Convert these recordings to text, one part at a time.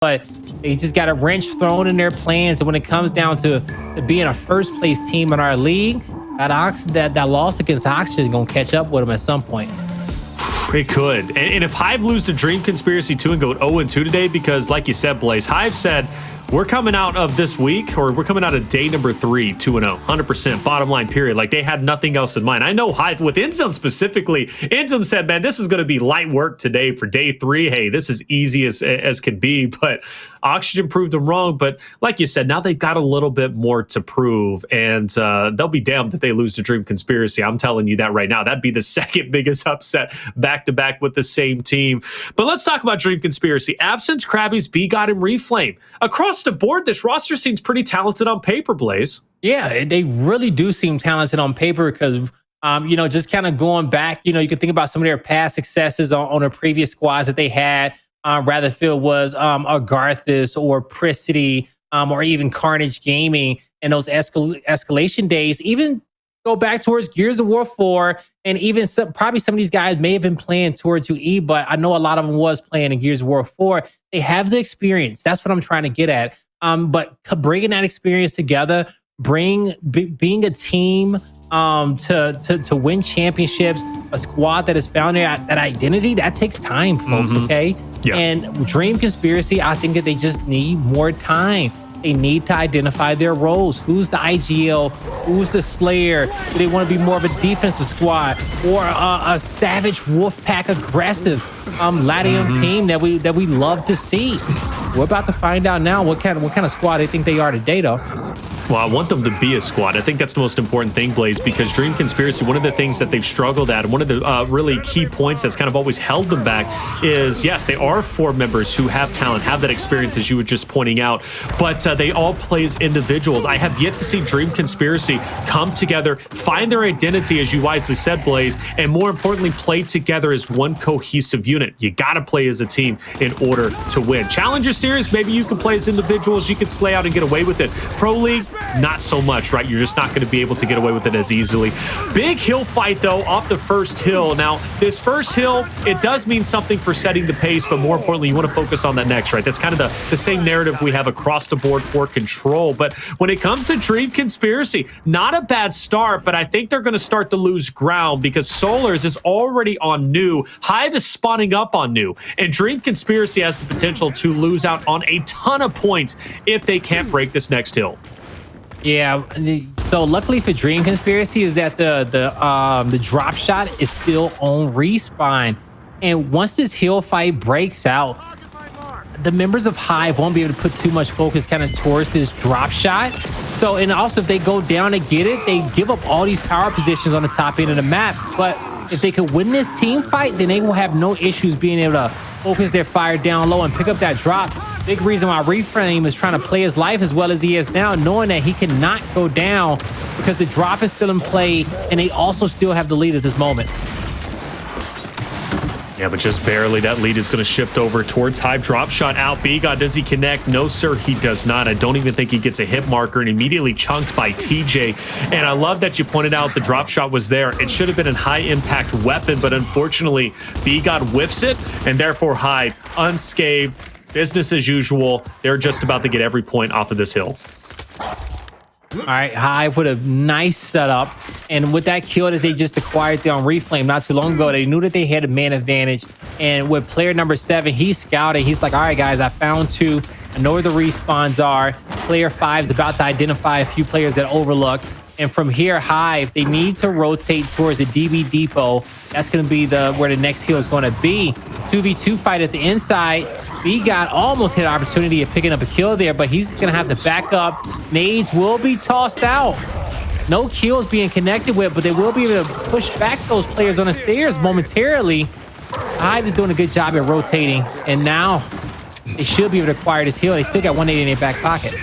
but they just got a wrench thrown in their plans. And when it comes down to being a first place team in our league, that loss against Oxygen is going to catch up with them at some point. It could. And if Hive lose to Dream Conspiracy 2 and go 0-2 today, because like you said, Blaze, Hive said, we're coming out of this week, or we're coming out of day number 3, 2-0, 100%, bottom line, period. Like, they had nothing else in mind. I know Hive, with INZEM specifically, INZEM said, man, this is going to be light work today for day 3. Hey, this is easy as can be, but Oxygen proved them wrong. But like you said, now they've got a little bit more to prove, and they'll be damned if they lose to Dream Conspiracy. I'm telling you that right now. That'd be the second biggest upset back-to-back with the same team. But let's talk about Dream Conspiracy. Absenz, Crabyys, BGod, and Reflame. Across the board, this roster seems pretty talented on paper, Blaze. Yeah, they really do seem talented on paper because, you know, just kind of going back, you know, you can think about some of their past successes on their previous squads that they had. Rather if it was Agarthus or Pricity or even Carnage Gaming and those escalation days, even go back towards Gears of War 4, and even probably some of these guys may have been playing towards UE, but I know a lot of them was playing in Gears of War 4. They have the experience. That's what I'm trying to get at. But bringing that experience together, being a team to win championships, a squad that has found that identity, that takes time, folks. Okay. Yeah. And Dream Conspiracy, I think that they just need more time. They need to identify their roles. Who's the IGL? Who's the Slayer? Do they want to be more of a defensive squad or a savage wolf pack aggressive Latium team that we love to see? We're about to find out now what kind of squad they think they are today, though. Well, I want them to be a squad. I think that's the most important thing, Blaze, because Dream Conspiracy, one of the things that they've struggled at, and one of the really key points that's kind of always held them back is, yes, they are 4 members who have talent, have that experience, as you were just pointing out, but they all play as individuals. I have yet to see Dream Conspiracy come together, find their identity, as you wisely said, Blaze, and more importantly, play together as one cohesive unit. You got to play as a team in order to win. Challenger Series, maybe you can play as individuals, you can slay out and get away with it. Pro League, not so much, right? You're just not going to be able to get away with it as easily. Big hill fight, though, off the first hill. Now, this first hill, it does mean something for setting the pace, but more importantly, you want to focus on that next, right? That's kind of the same narrative we have across the board for Control. But when it comes to Dream Conspiracy, not a bad start, but I think they're going to start to lose ground because Solurs is already on new. Hive is spawning up on new, and Dream Conspiracy has the potential to lose out on a ton of points if they can't break this next hill. Yeah, so luckily for Dream Conspiracy is that the drop shot is still on respawn, and once this hill fight breaks out, the members of Hive won't be able to put too much focus kind of towards this drop shot. So, and also if they go down and get it, they give up all these power positions on the top end of the map. But if they could win this team fight, then they will have no issues being able to focus their fire down low and pick up that drop. Big reason why Reflame is trying to play his life as well as he is now, knowing that he cannot go down because the drop is still in play and they also still have the lead at this moment. Yeah, but just barely. That lead is going to shift over towards Hive. Drop shot out. BGod, does he connect? No, sir, he does not. I don't even think he gets a hit marker, and immediately chunked by TJ. And I love that you pointed out the drop shot was there. It should have been a high-impact weapon, but unfortunately, BGod whiffs it, and therefore Hive unscathed. Business as usual. They're just about to get every point off of this hill. All right, Hive with a nice setup, and with that kill that they just acquired there on Reflame not too long ago, they knew that they had a man advantage. And with player number 7, he's scouting. He's like, all right, guys, I found 2. I know where the respawns are. Player 5 is about to identify a few players that overlook. And from here, Hive, they need to rotate towards the DB depot. That's going to be where the next hill is going to be. 2v2 fight at the inside. BGod almost hit an opportunity of picking up a kill there, but he's just going to have to back up. Nades will be tossed out. No kills being connected with, but they will be able to push back those players on the stairs momentarily. Hive is doing a good job at rotating, and now they should be able to acquire this hill. They still got 180 in their back pocket.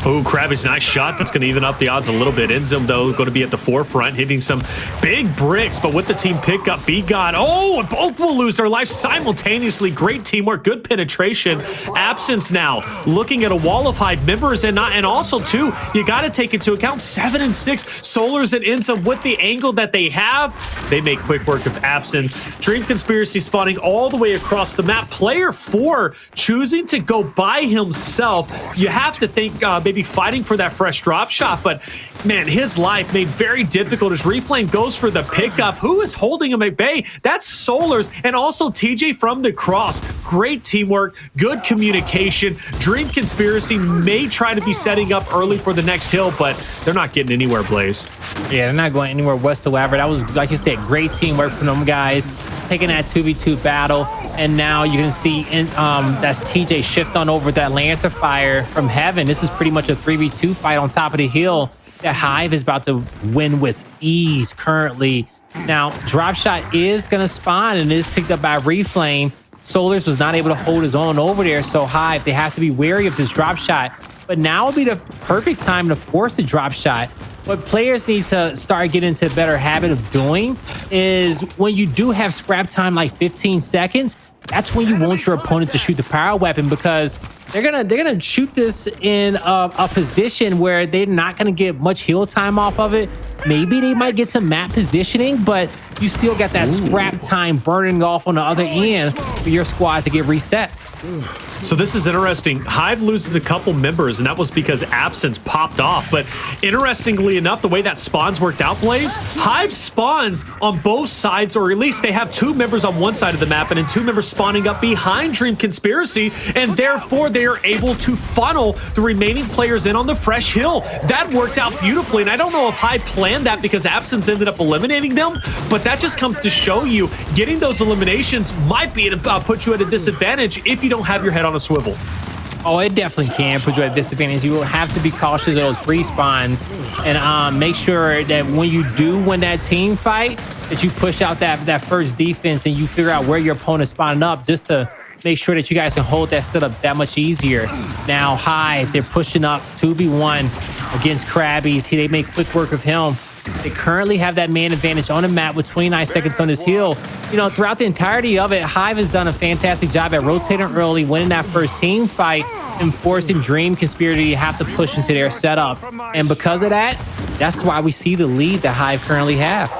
Oh, Crabyys, nice shot. That's going to even up the odds a little bit. INZEM, though, going to be at the forefront, hitting some big bricks. But with the team pickup, BGod, oh, both will lose their life simultaneously. Great teamwork, good penetration. Absenz now looking at a wall of Hive members, and also, too, you got to take into account 7 and 6. Solurs and INZEM with the angle that they have. They make quick work of Absenz. Dream Conspiracy spawning all the way across the map. Player 4 choosing to go by himself. You have to think maybe fighting for that fresh drop shot, but man, his life made very difficult as Reflame goes for the pickup. Who is holding him at bay? That's Solurs and also TJ from the cross. Great teamwork, good communication. Dream Conspiracy may try to be setting up early for the next hill, but they're not getting anywhere, Blaze. Yeah, they're not going anywhere whatsoever. That was, like you said, great teamwork from them guys, taking that 2v2 battle. And now you can see that's TJ shift on over that Lancer fire from heaven. This is pretty much a 3v2 fight on top of the hill that Hive is about to win with ease currently. Now, drop shot is going to spawn and is picked up by Reflame. Solurs was not able to hold his own over there, so Hive, they have to be wary of this drop shot. But now would be the perfect time to force the drop shot. What players need to start getting into a better habit of doing is when you do have scrap time like 15 seconds, that's when you want your opponent to shoot the power weapon, because they're gonna shoot this in a position where they're not gonna get much heal time off of it. Maybe they might get some map positioning, but you still got that scrap time burning off on the other end for your squad to get reset. So this is interesting. Hive loses a couple members, and that was because Absenz popped off. But interestingly enough, the way that spawns worked out, Blaze, Hive spawns on both sides, or at least they have 2 members on one side of the map and then 2 members spawning up behind Dream Conspiracy, and therefore they are able to funnel the remaining players in on the fresh hill. That worked out beautifully, and I don't know if Hive planned that because Absenz ended up eliminating them, but that just comes to show you getting those eliminations might be to put you at a disadvantage if you don't have your head on a swivel. Oh, it definitely can put you at a disadvantage. You will have to be cautious of those respawns and make sure that when you do win that team fight, that you push out that first defense and you figure out where your opponent's spawning up, just to make sure that you guys can hold that setup that much easier. Now, Hive, they're pushing up 2v1 against Crabyys. They make quick work of him. They currently have that man advantage on the map with 29 seconds on this hill. You know, throughout the entirety of it, Hive has done a fantastic job at rotating early, winning that first team fight, and forcing Dream Conspiracy to have to push into their setup. And because of that, that's why we see the lead that Hive currently have.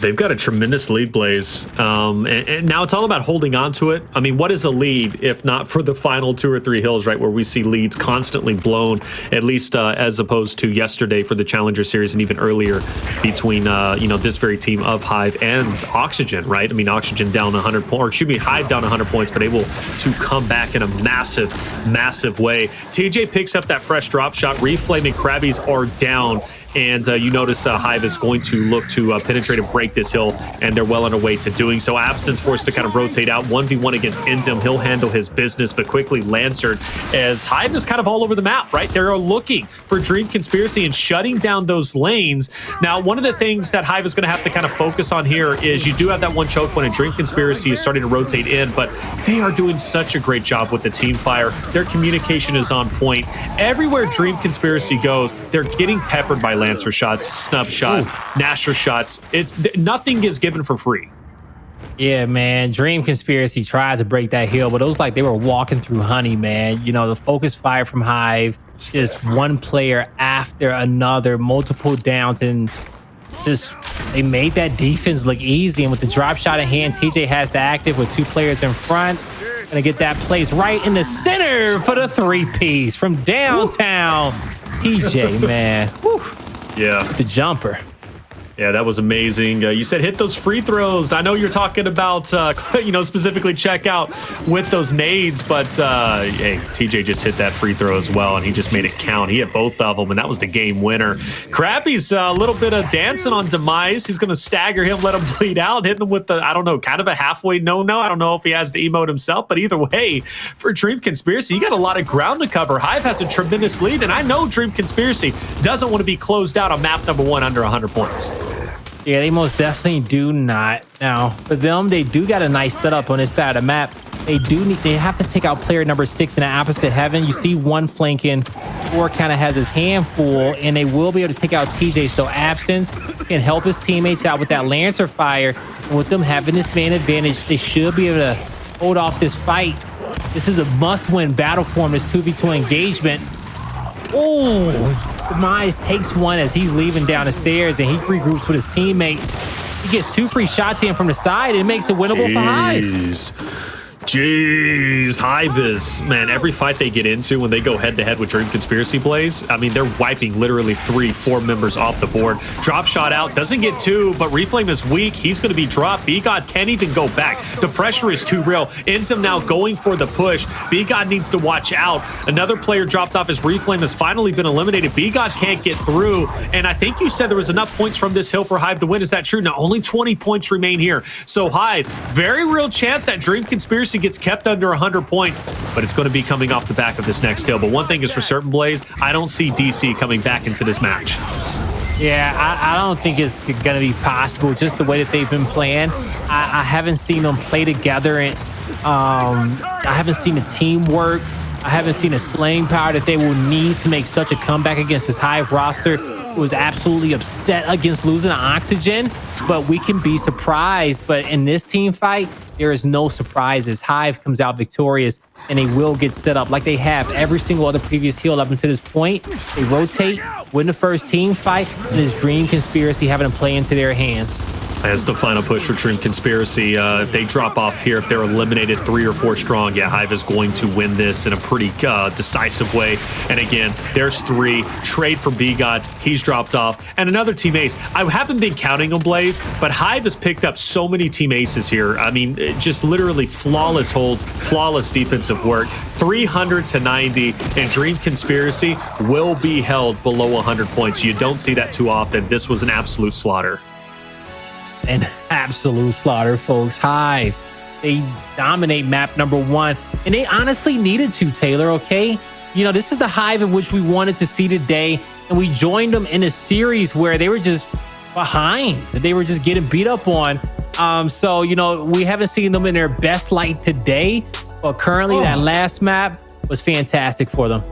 They've got a tremendous lead, Blaze. And now it's all about holding on to it. I mean, what is a lead if not for the final 2 or 3 hills, right, where we see leads constantly blown, at least as opposed to yesterday for the Challenger Series and even earlier between, you know, this very team of Hive and Oxygen, right? I mean, Oxygen down 100 points, or excuse me, Hive down 100 points, but able to come back in a massive, massive way. TJ picks up that fresh drop shot. Reflame and Crabyys are down. And you notice Hive is going to look to penetrate and break this hill, and they're well on their way to doing so. Absenz forced to kind of rotate out 1v1 against INZEM. He'll handle his business, but quickly Lancered as Hive is kind of all over the map, right? They're looking for Dream Conspiracy and shutting down those lanes. Now, one of the things that Hive is going to have to kind of focus on here is you do have that one choke point, and Dream Conspiracy is starting to rotate in, but they are doing such a great job with the team fire. Their communication is on point. Everywhere Dream Conspiracy goes, they're getting peppered by Lancer shots, snub shots, Nasher shots. Nothing is given for free. Yeah, man. Dream Conspiracy tried to break that hill, but it was like they were walking through honey, man. You know, the focus fire from Hive, just one player after another, multiple downs, and just they made that defense look easy. And with the drop shot in hand, TJ has the active with 2 players in front. Gonna get that place right in the center for the 3-piece from downtown. TJ, man. Whew. Yeah. The jumper. Yeah, that was amazing. You said hit those free throws. I know you're talking about, you know, specifically check out with those nades, but hey, TJ just hit that free throw as well, and he just made it count. He hit both of them, and that was the game winner. Crabyys, a little bit of dancing on Demise. He's going to stagger him, let him bleed out, hitting him with the, I don't know, kind of a halfway no-no. I don't know if he has the emote himself, but either way, for Dream Conspiracy, you got a lot of ground to cover. Hive has a tremendous lead, and I know Dream Conspiracy doesn't want to be closed out on map number 1 under 100 points. Yeah, they most definitely do not. Now, for them, they do got a nice setup on this side of the map. They have to take out player number 6 in the opposite heaven. You see one flanking, 4 kind of has his hand full, and they will be able to take out TJ. So Absenz can help his teammates out with that Lancer fire. And with them having this man advantage, they should be able to hold off this fight. This is a must-win battle for him, this 2v2 engagement. Oh, Demise takes one as he's leaving down the stairs, and he regroups with his teammate. He gets 2 free shots in from the side. It makes it winnable for Hive. Jeez, Hive is, man, every fight they get into when they go head-to-head with Dream Conspiracy Blaze, I mean, they're wiping literally 3-4 members off the board. Drop shot out, doesn't get 2, but Reflame is weak. He's going to be dropped. BGod can't even go back. The pressure is too real. INZEM now going for the push. BGod needs to watch out. Another player dropped off as Reflame has finally been eliminated. BGod can't get through, and I think you said there was enough points from this hill for Hive to win. Is that true? No, only 20 points remain here. So Hive, very real chance that Dream Conspiracy gets kept under 100 points, but it's going to be coming off the back of this next hill. But one thing is for certain, Blaze, I don't see DC coming back into this match. Yeah, I don't think it's going to be possible, just the way that they've been playing. I haven't seen them play together, and I haven't seen the teamwork. I haven't seen the slaying power that they will need to make such a comeback against this Hive roster. Was absolutely upset against losing the Oxygen, but we can be surprised. But in this team fight, there is no surprises. Hive comes out victorious, and they will get set up like they have every single other previous heal up until this point. They rotate, win the first team fight, and this Dream Conspiracy having to play into their hands. As the final push for Dream Conspiracy, if they drop off here, if they're eliminated 3 or 4 strong, yeah, Hive is going to win this in a pretty decisive way. And again, there's 3. Trade for BGod, he's dropped off. And another team ace. I haven't been counting on Blaze, but Hive has picked up so many team aces here. I mean, just literally flawless holds, flawless defensive work. 300 to 90, and Dream Conspiracy will be held below 100 points. You don't see that too often. This was an absolute slaughter. An absolute slaughter, folks. Hive, they dominate map number 1, and they honestly needed to, Taylor, okay? You know, this is the Hive in which we wanted to see today, and we joined them in a series where they were just behind. They were just getting beat up on. So, you know, we haven't seen them in their best light today, but currently that last map was fantastic for them.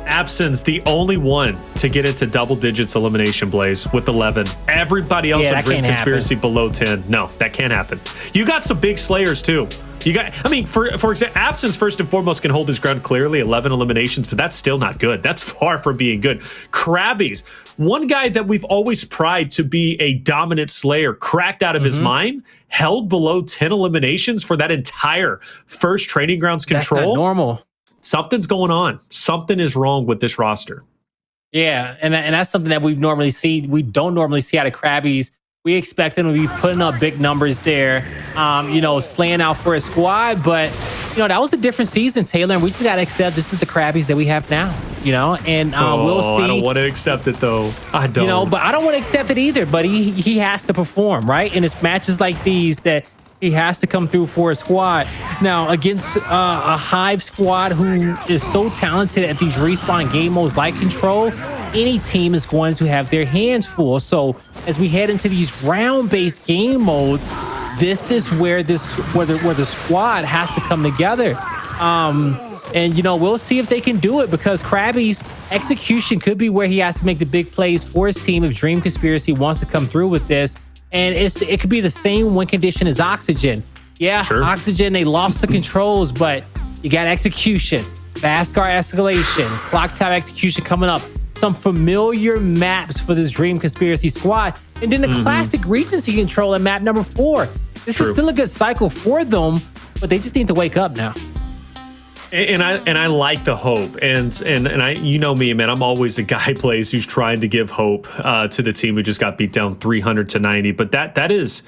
Absenz, the only one to get into double digits elimination, Blaze, with 11. Everybody else in Dream Conspiracy below 10. No, that can't happen. You got some big slayers too. You got, I mean, for example, Absenz first and foremost can hold his ground clearly, 11 eliminations, but that's still not good. That's far from being good. Crabyys, one guy that we've always prided to be a dominant slayer, cracked out of his mind, held below 10 eliminations for that entire first training grounds control. That's not normal. Something's going on. Something is wrong with this roster. Yeah, and that's something that we don't normally see out of Crabyys. We expect them to be putting up big numbers there, you know, slaying out for a squad. But, you know, that was a different season, Taylor, and we just got to accept this is the Crabyys that we have now, you know, and we'll see. I don't want to accept it, though. I don't. You know, but I don't want to accept it either, but he has to perform, right? And it's matches like these that he has to come through for a squad. Now, against a Hive squad who is so talented at these respawn game modes like Control, any team is going to have their hands full. So as we head into these round-based game modes, this is where the squad has to come together. And, you know, we'll see if they can do it, because Crabyys' execution could be where he has to make the big plays for his team if Dream Conspiracy wants to come through with this. And it could be the same win condition as Oxygen. Yeah, sure. Oxygen, they lost the controls, but you got execution. Vasgar Escalation, Clocktower execution coming up. Some familiar maps for this Dream Conspiracy squad. And then the classic Regency control at map number 4. This is still a good cycle for them, but they just need to wake up now. And I like the hope, and I, you know me, man, I'm always a guy Blaze who's trying to give hope to the team who just got beat down 300 to 90. But that is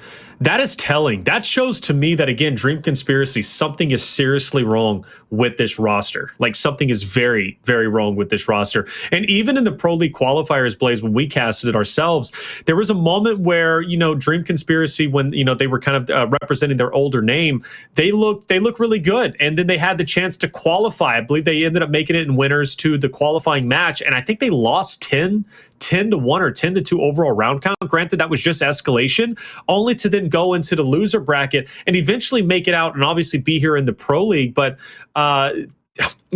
telling. That shows to me that, again, Dream Conspiracy, something is seriously wrong with this roster. Like, something is very, very wrong with this roster. And even in the Pro League qualifiers, Blaze, when we casted it ourselves, there was a moment where, you know, Dream Conspiracy, when, you know, they were kind of representing their older name, they look really good. And then they had the chance to qualify. I believe they ended up making it in winners to the qualifying match. And I think they lost 10 to 1 or 10 to 2 overall round count. Granted, that was just Escalation, only to then go into the loser bracket and eventually make it out and obviously be here in the Pro League. But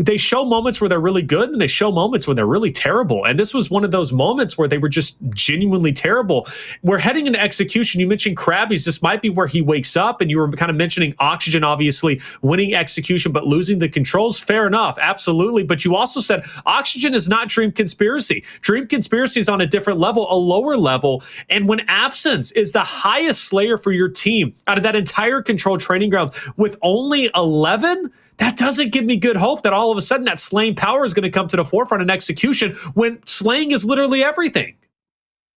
they show moments where they're really good and they show moments when they're really terrible. And this was one of those moments where they were just genuinely terrible. We're heading into execution. You mentioned Crabyys. This might be where he wakes up, and you were kind of mentioning Oxygen, obviously winning execution, but losing the controls. Fair enough. Absolutely. But you also said Oxygen is not Dream Conspiracy. Dream Conspiracy is on a different level, a lower level. And when Absenz is the highest Slayer for your team out of that entire control training grounds with only 11, that doesn't give me good hope that all of a sudden that slaying power is going to come to the forefront in execution when slaying is literally everything.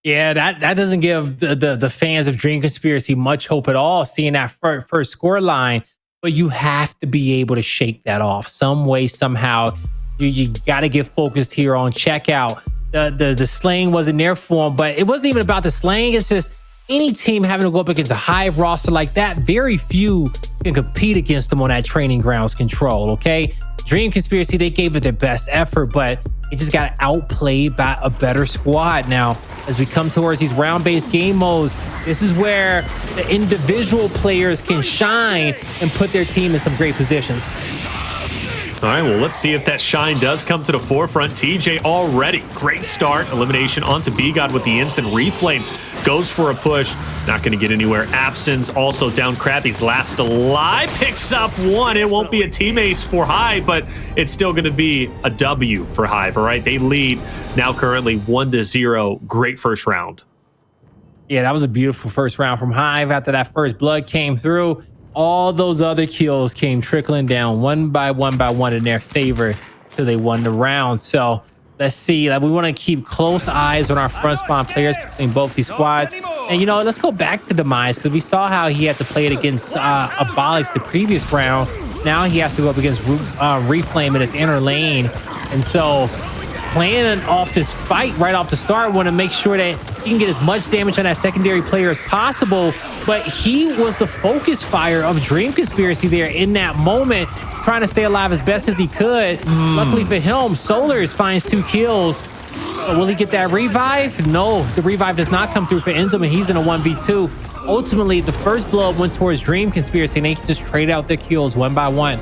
Yeah, that doesn't give the fans of Dream Conspiracy much hope at all, seeing that first score line. But you have to be able to shake that off some way, somehow. You got to get focused here on checkout. The slaying wasn't there for him, but it wasn't even about the slaying. It's just any team having to go up against a Hive roster like that, very few can compete against them on that training grounds control, okay? Dream Conspiracy, they gave it their best effort, but it just got outplayed by a better squad. Now, as we come towards these round-based game modes, this is where the individual players can shine and put their team in some great positions. All right, well, let's see if that shine does come to the forefront. TJ already, great start. Elimination onto BGod with the instant Reflame. Goes for a push, not going to get anywhere. Absenz also down. Crabyys last alive, picks up one. It won't be a team ace for Hive, but it's still going to be a W for Hive, all right? They lead now currently 1-0. Great first round. Yeah, that was a beautiful first round from Hive. After that first blood came through, all those other kills came trickling down one by one in their favor till they won the round. So let's see. Like, we want to keep close eyes on our front spawn players between both these squads. And, you know, let's go back to Demise, because we saw how he had to play it against Abolics the previous round. Now he has to go up against Reflame in his inner lane. And so planning off this fight right off the start, want to make sure that he can get as much damage on that secondary player as possible. But he was the focus fire of Dream Conspiracy there in that moment, trying to stay alive as best as he could. Luckily for him, Solurs finds 2 kills. Will he get that revive? No, the revive does not come through for INZEM, and he's in a 1v2. Ultimately, the first blood went towards Dream Conspiracy, and they just trade out their kills one by one.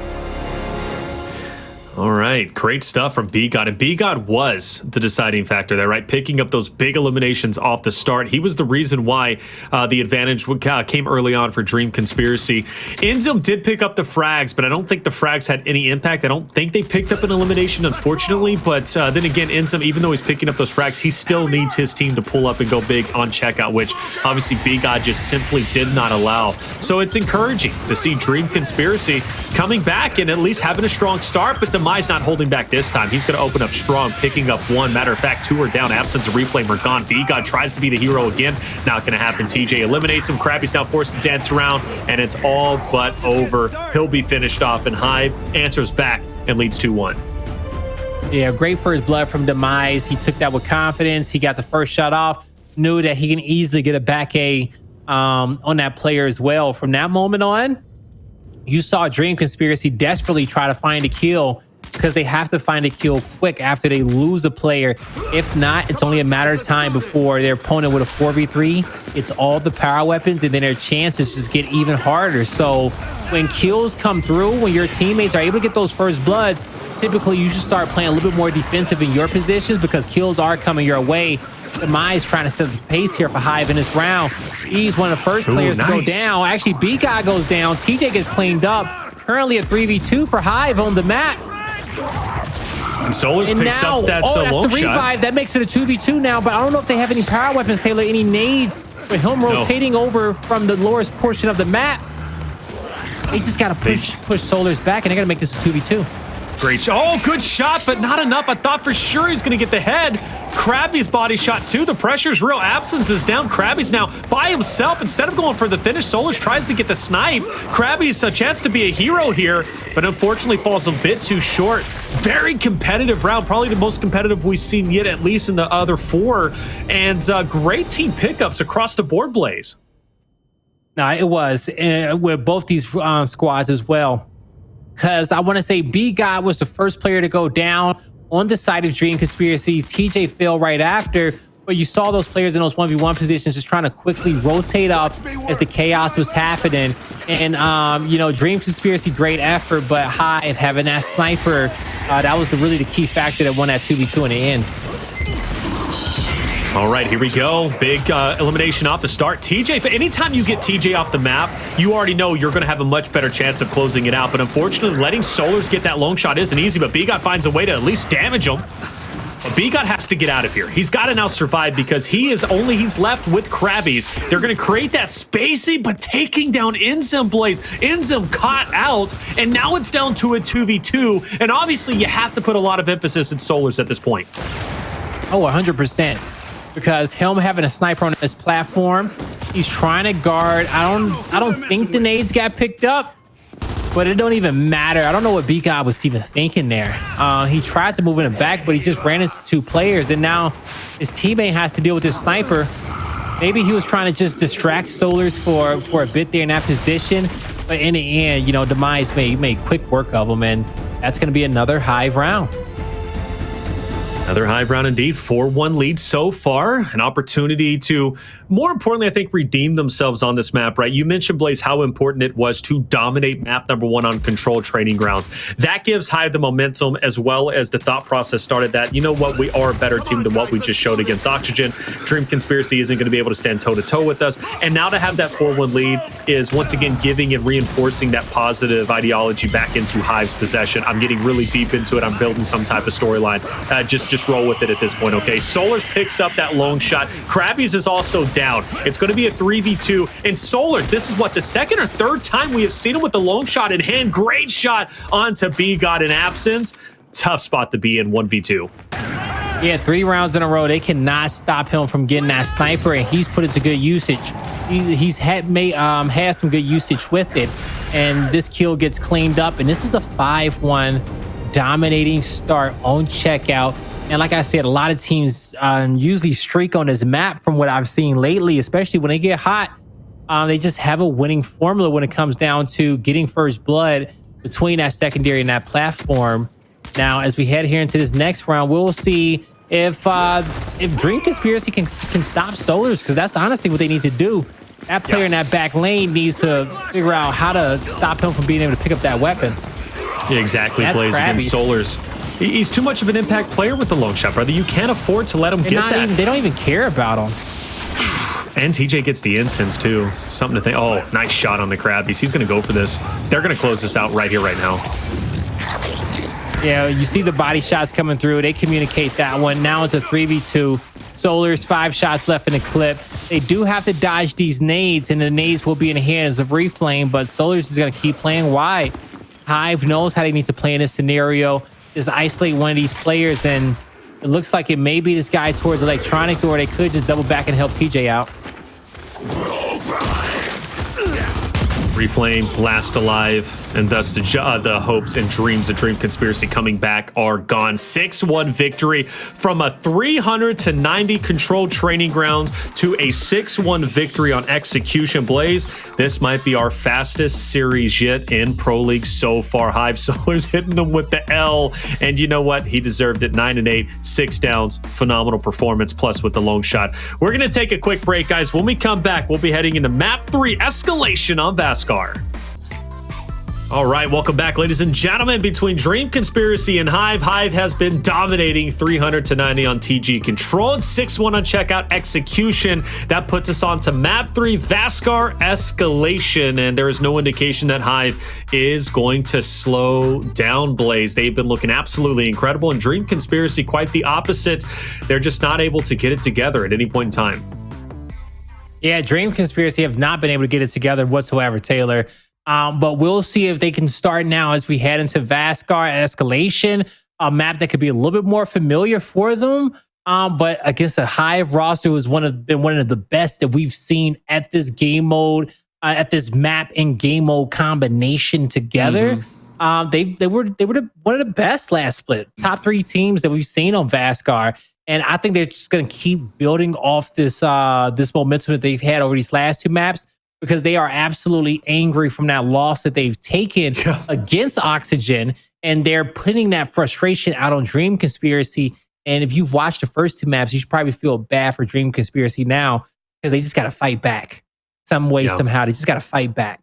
All right, great stuff from BGod. And BGod was the deciding factor there, right? Picking up those big eliminations off the start. He was the reason why the advantage came early on for Dream Conspiracy. INZEM did pick up the frags, but I don't think the frags had any impact. I don't think they picked up an elimination, unfortunately. But then again, INZEM, even though he's picking up those frags, he still needs his team to pull up and go big on checkout, which obviously BGod just simply did not allow. So it's encouraging to see Dream Conspiracy coming back and at least having a strong start, but Demise not holding back this time. He's going to open up strong, picking up 1. Matter of fact, 2 are down. Absenz and Reflame are gone. BGod tries to be the hero again. Not going to happen. TJ eliminates him. Crabyys now forced to dance around, and it's all but over. He'll be finished off, and Hive answers back and leads 2-1. Yeah, great first blood from Demise. He took that with confidence. He got the first shot off. Knew that he can easily get a back A on that player as well. From that moment on, you saw Dream Conspiracy desperately try to find a kill, because they have to find a kill quick after they lose a player. If not, it's only a matter of time before their opponent with a 4v3. It's all the power weapons, and then their chances just get even harder. So when kills come through, when your teammates are able to get those first bloods, typically you should start playing a little bit more defensive in your positions, because kills are coming your way. Demise trying to set the pace here for Hive in this round. He's one of the first players to go down. Actually, BGod goes down. TJ gets cleaned up. Currently a 3v2 for Hive on the map. And Solurs picks up that that's long the revive. shot. That makes it a 2v2 now, but I don't know if they have any power weapons, Taylor, any nades, but him rotating over from the lowest portion of the map. They just got to push Solurs back, and they're going to make this a 2v2. Great shot. Oh, good shot, but not enough. I thought for sure he's going to get the head. Crabyys body shot too. The pressure's real. Absenz is down. Crabyys now by himself. Instead of going for the finish, Solurs tries to get the snipe. Crabyys a chance to be a hero here, but unfortunately falls a bit too short. Very competitive round. Probably the most competitive we've seen yet, at least in the other 4. And great team pickups across the board, Blaze. No, it was with both these squads as well. Because I want to say BGod was the first player to go down on the side of Dream Conspiracies. TJ fell right after, but you saw those players in those 1v1 positions just trying to quickly rotate up as the chaos was happening. And, you know, Dream Conspiracy, great effort, but Hive having that sniper That was really the key factor that won that 2v2 in the end. All right, here we go. Big elimination off the start. TJ, anytime you get TJ off the map, you already know you're going to have a much better chance of closing it out. But unfortunately, letting Solurs get that long shot isn't easy, but BGod finds a way to at least damage him. But BGod has to get out of here. He's got to now survive because he's left with Crabyys. They're going to create that spacey, but taking down INZEM, Blaze. INZEM caught out, and now it's down to a 2v2. And obviously, you have to put a lot of emphasis in Solurs at this point. Oh, 100%. Because him having a sniper on his platform, he's trying to guard. I don't think the nades got picked up, but it don't even matter. I don't know what BGod was even thinking there. He tried to move in the back, but he just ran into two players, and now his teammate has to deal with this sniper. Maybe he was trying to just distract Solurs for a bit there in that position, but in the end, you know, Demise made quick work of him, and that's going to be another Hive round. Another Hive round indeed. 4-1 lead so far. An opportunity to, more importantly, I think, redeem themselves on this map, right? You mentioned, Blaze, how important it was to dominate map number 1 on controlled training grounds. That gives Hive the momentum, as well as the thought process started that, you know what, we are a better team than what we just showed against Oxygen. Dream Conspiracy isn't going to be able to stand toe-to-toe with us. And now to have that 4-1 lead is, once again, giving and reinforcing that positive ideology back into Hive's possession. I'm getting really deep into it. I'm building some type of storyline. Just roll with it at this point, okay? Solurs picks up that long shot. Crabyys is also down. It's going to be a 3v2. And Solurs, this is what, the second or third time we have seen him with the long shot in hand. Great shot onto BGod in Absenz. Tough spot to be in 1v2. Yeah, 3 rounds in a row. They cannot stop him from getting that sniper, and he's put it to good usage. He's had some good usage with it, and this kill gets cleaned up, and this is a 5-1 dominating start on checkout. And like I said, a lot of teams usually streak on this map from what I've seen lately, especially when they get hot. They just have a winning formula when it comes down to getting first blood between that secondary and that platform. Now, as we head here into this next round, we'll see if Dream Conspiracy can stop Solurs, because that's honestly what they need to do. That player in that back lane needs to figure out how to stop him from being able to pick up that weapon. Yeah, exactly, Blaze, against Solurs. He's too much of an impact player with the long shot, brother. You can't afford to let him get that. They don't even care about him. And TJ gets the instance, too. Something to think. Oh, nice shot on the Crabyys. He's going to go for this. They're going to close this out right here, right now. Yeah, you see the body shots coming through. They communicate that one. Now it's a 3v2. Solurs, 5 shots left in the clip. They do have to dodge these nades, and the nades will be in the hands of Reflame, but Solurs is going to keep playing wide. Hive knows how they need to play in this scenario. Just isolate one of these players, and it looks like it may be this guy towards electronics, or they could just double back and help TJ out. Reflame, last alive, and thus the hopes and dreams of Dream Conspiracy coming back are gone. 6-1 victory from a 390 controlled training grounds to a 6-1 victory on Execution. Blaze, this might be our fastest series yet in Pro League so far. Hive Solurs hitting them with the L, and you know what? He deserved it. 9-8, 6 downs, phenomenal performance, plus with the long shot. We're going to take a quick break, guys. When we come back, we'll be heading into Map 3, Escalation on Vascar. All right, welcome back, ladies and gentlemen. Between Dream Conspiracy and Hive, Hive has been dominating 300-90 on TG, controlled 6-1 on checkout Execution. That puts us on to Map 3, Vascar Escalation, and there is no indication that Hive is going to slow down, Blaze. They've been looking absolutely incredible, and Dream Conspiracy quite the opposite. They're just not able to get it together at any point in time. Yeah, Dream Conspiracy have not been able to get it together whatsoever, Taylor. But we'll see if they can start now as we head into Vascar Escalation, a map that could be a little bit more familiar for them. But against a Hive roster who's been one of the best that we've seen at this game mode, at this map and game mode combination together. They were one of the best last split. Top 3 teams that we've seen on Vascar. And I think they're just going to keep building off this this momentum that they've had over these last 2 maps, because they are absolutely angry from that loss that they've taken against Oxygen, and they're putting that frustration out on Dream Conspiracy. And if you've watched the first 2 maps, you should probably feel bad for Dream Conspiracy now, because they just got to fight back some way, somehow. They just got to fight back.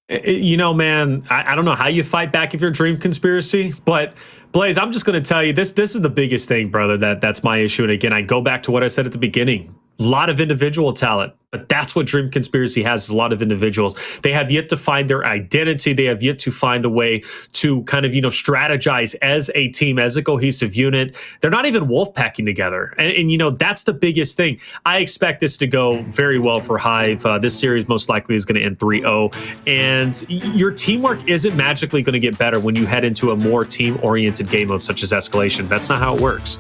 You know, man, I don't know how you fight back if you're Dream Conspiracy, but Blaze, I'm just going to tell you this is the biggest thing, brother, that's my issue. And again, I go back to what I said at the beginning. A lot of individual talent, but that's what Dream Conspiracy has, is a lot of individuals. They have yet to find their identity. They have yet to find a way to kind of, strategize as a team, as a cohesive unit. They're not even wolf packing together. And that's the biggest thing. I expect this to go very well for Hive. This series most likely is going to end 3-0. And your teamwork isn't magically going to get better when you head into a more team-oriented game mode such as Escalation. That's not how it works.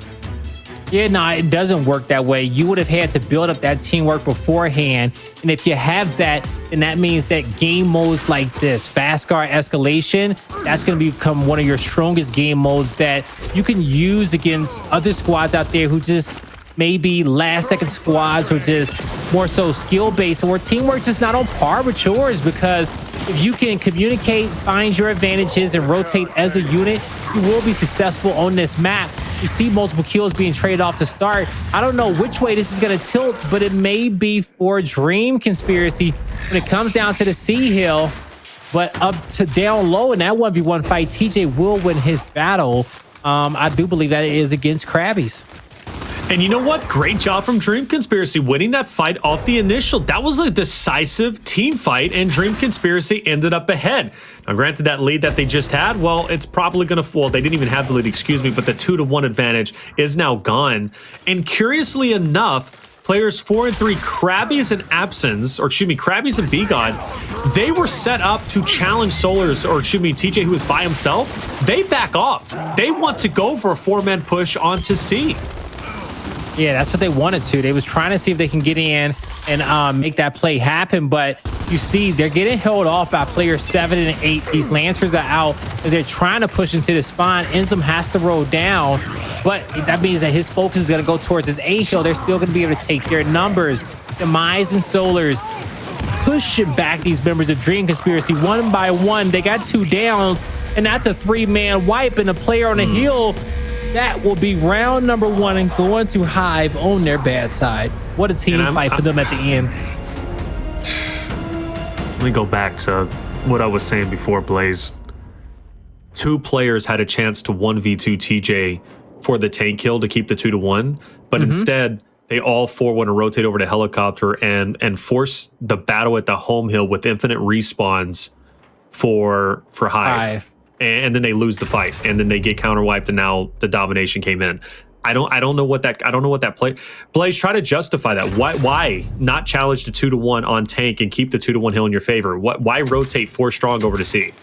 Yeah, no, it doesn't work that way. You would have had to build up that teamwork beforehand. And if you have that, then that means that game modes like this, Vascar Escalation, that's going to become one of your strongest game modes that you can use against other squads out there who just maybe last second squads or just more so skill based, or teamwork just not on par with yours. Because if you can communicate, find your advantages, and rotate as a unit, you will be successful on this map. You see multiple kills being traded off to start. I don't know which way this is going to tilt, but it may be for Dream Conspiracy when it comes down to the C Hill. But up to down low in that 1v1 fight, TJ will win his battle. I do believe that it is against Crabyys. And you know what? Great job from Dream Conspiracy winning that fight off the initial. That was a decisive team fight, and Dream Conspiracy ended up ahead. Now, granted, that lead that they just had, well, it's probably going to fall. They didn't even have the lead, excuse me, but the 2-1 advantage is now gone. And curiously enough, players 4 and 3, Crabyys and Absenz, or excuse me, Crabyys and BGod, they were set up to challenge Solurs, or excuse me, TJ, who is by himself. They back off. They want to go for a 4-man push onto C. Yeah, that's what they wanted to. They was trying to see if they can get in and make that play happen. But you see, they're getting held off by players 7 and 8. These Lancers are out as they're trying to push into the spawn. INZEM has to roll down, but that means that his focus is going to go towards his A hill. They're still going to be able to take their numbers. Demise and Solurs pushing back these members of Dream Conspiracy one by one. They got 2 down, and that's a 3-man wipe, and a player on the hill. That will be round number 1 and going to Hive on their bad side. What a team fight for them at the end. Let me go back to what I was saying before, Blaze. 2 players had a chance to 1v2 TJ for the tank kill to keep the 2-1, but instead they all 4 want to rotate over to helicopter and force the battle at the home hill with infinite respawns for Hive. And then they lose the fight, and then they get counter wiped, and now the domination came in. I don't know what that play. Blaze, try to justify that. Why not challenge the 2-1 on tank and keep the 2-1 hill in your favor? Why rotate 4 strong over to C?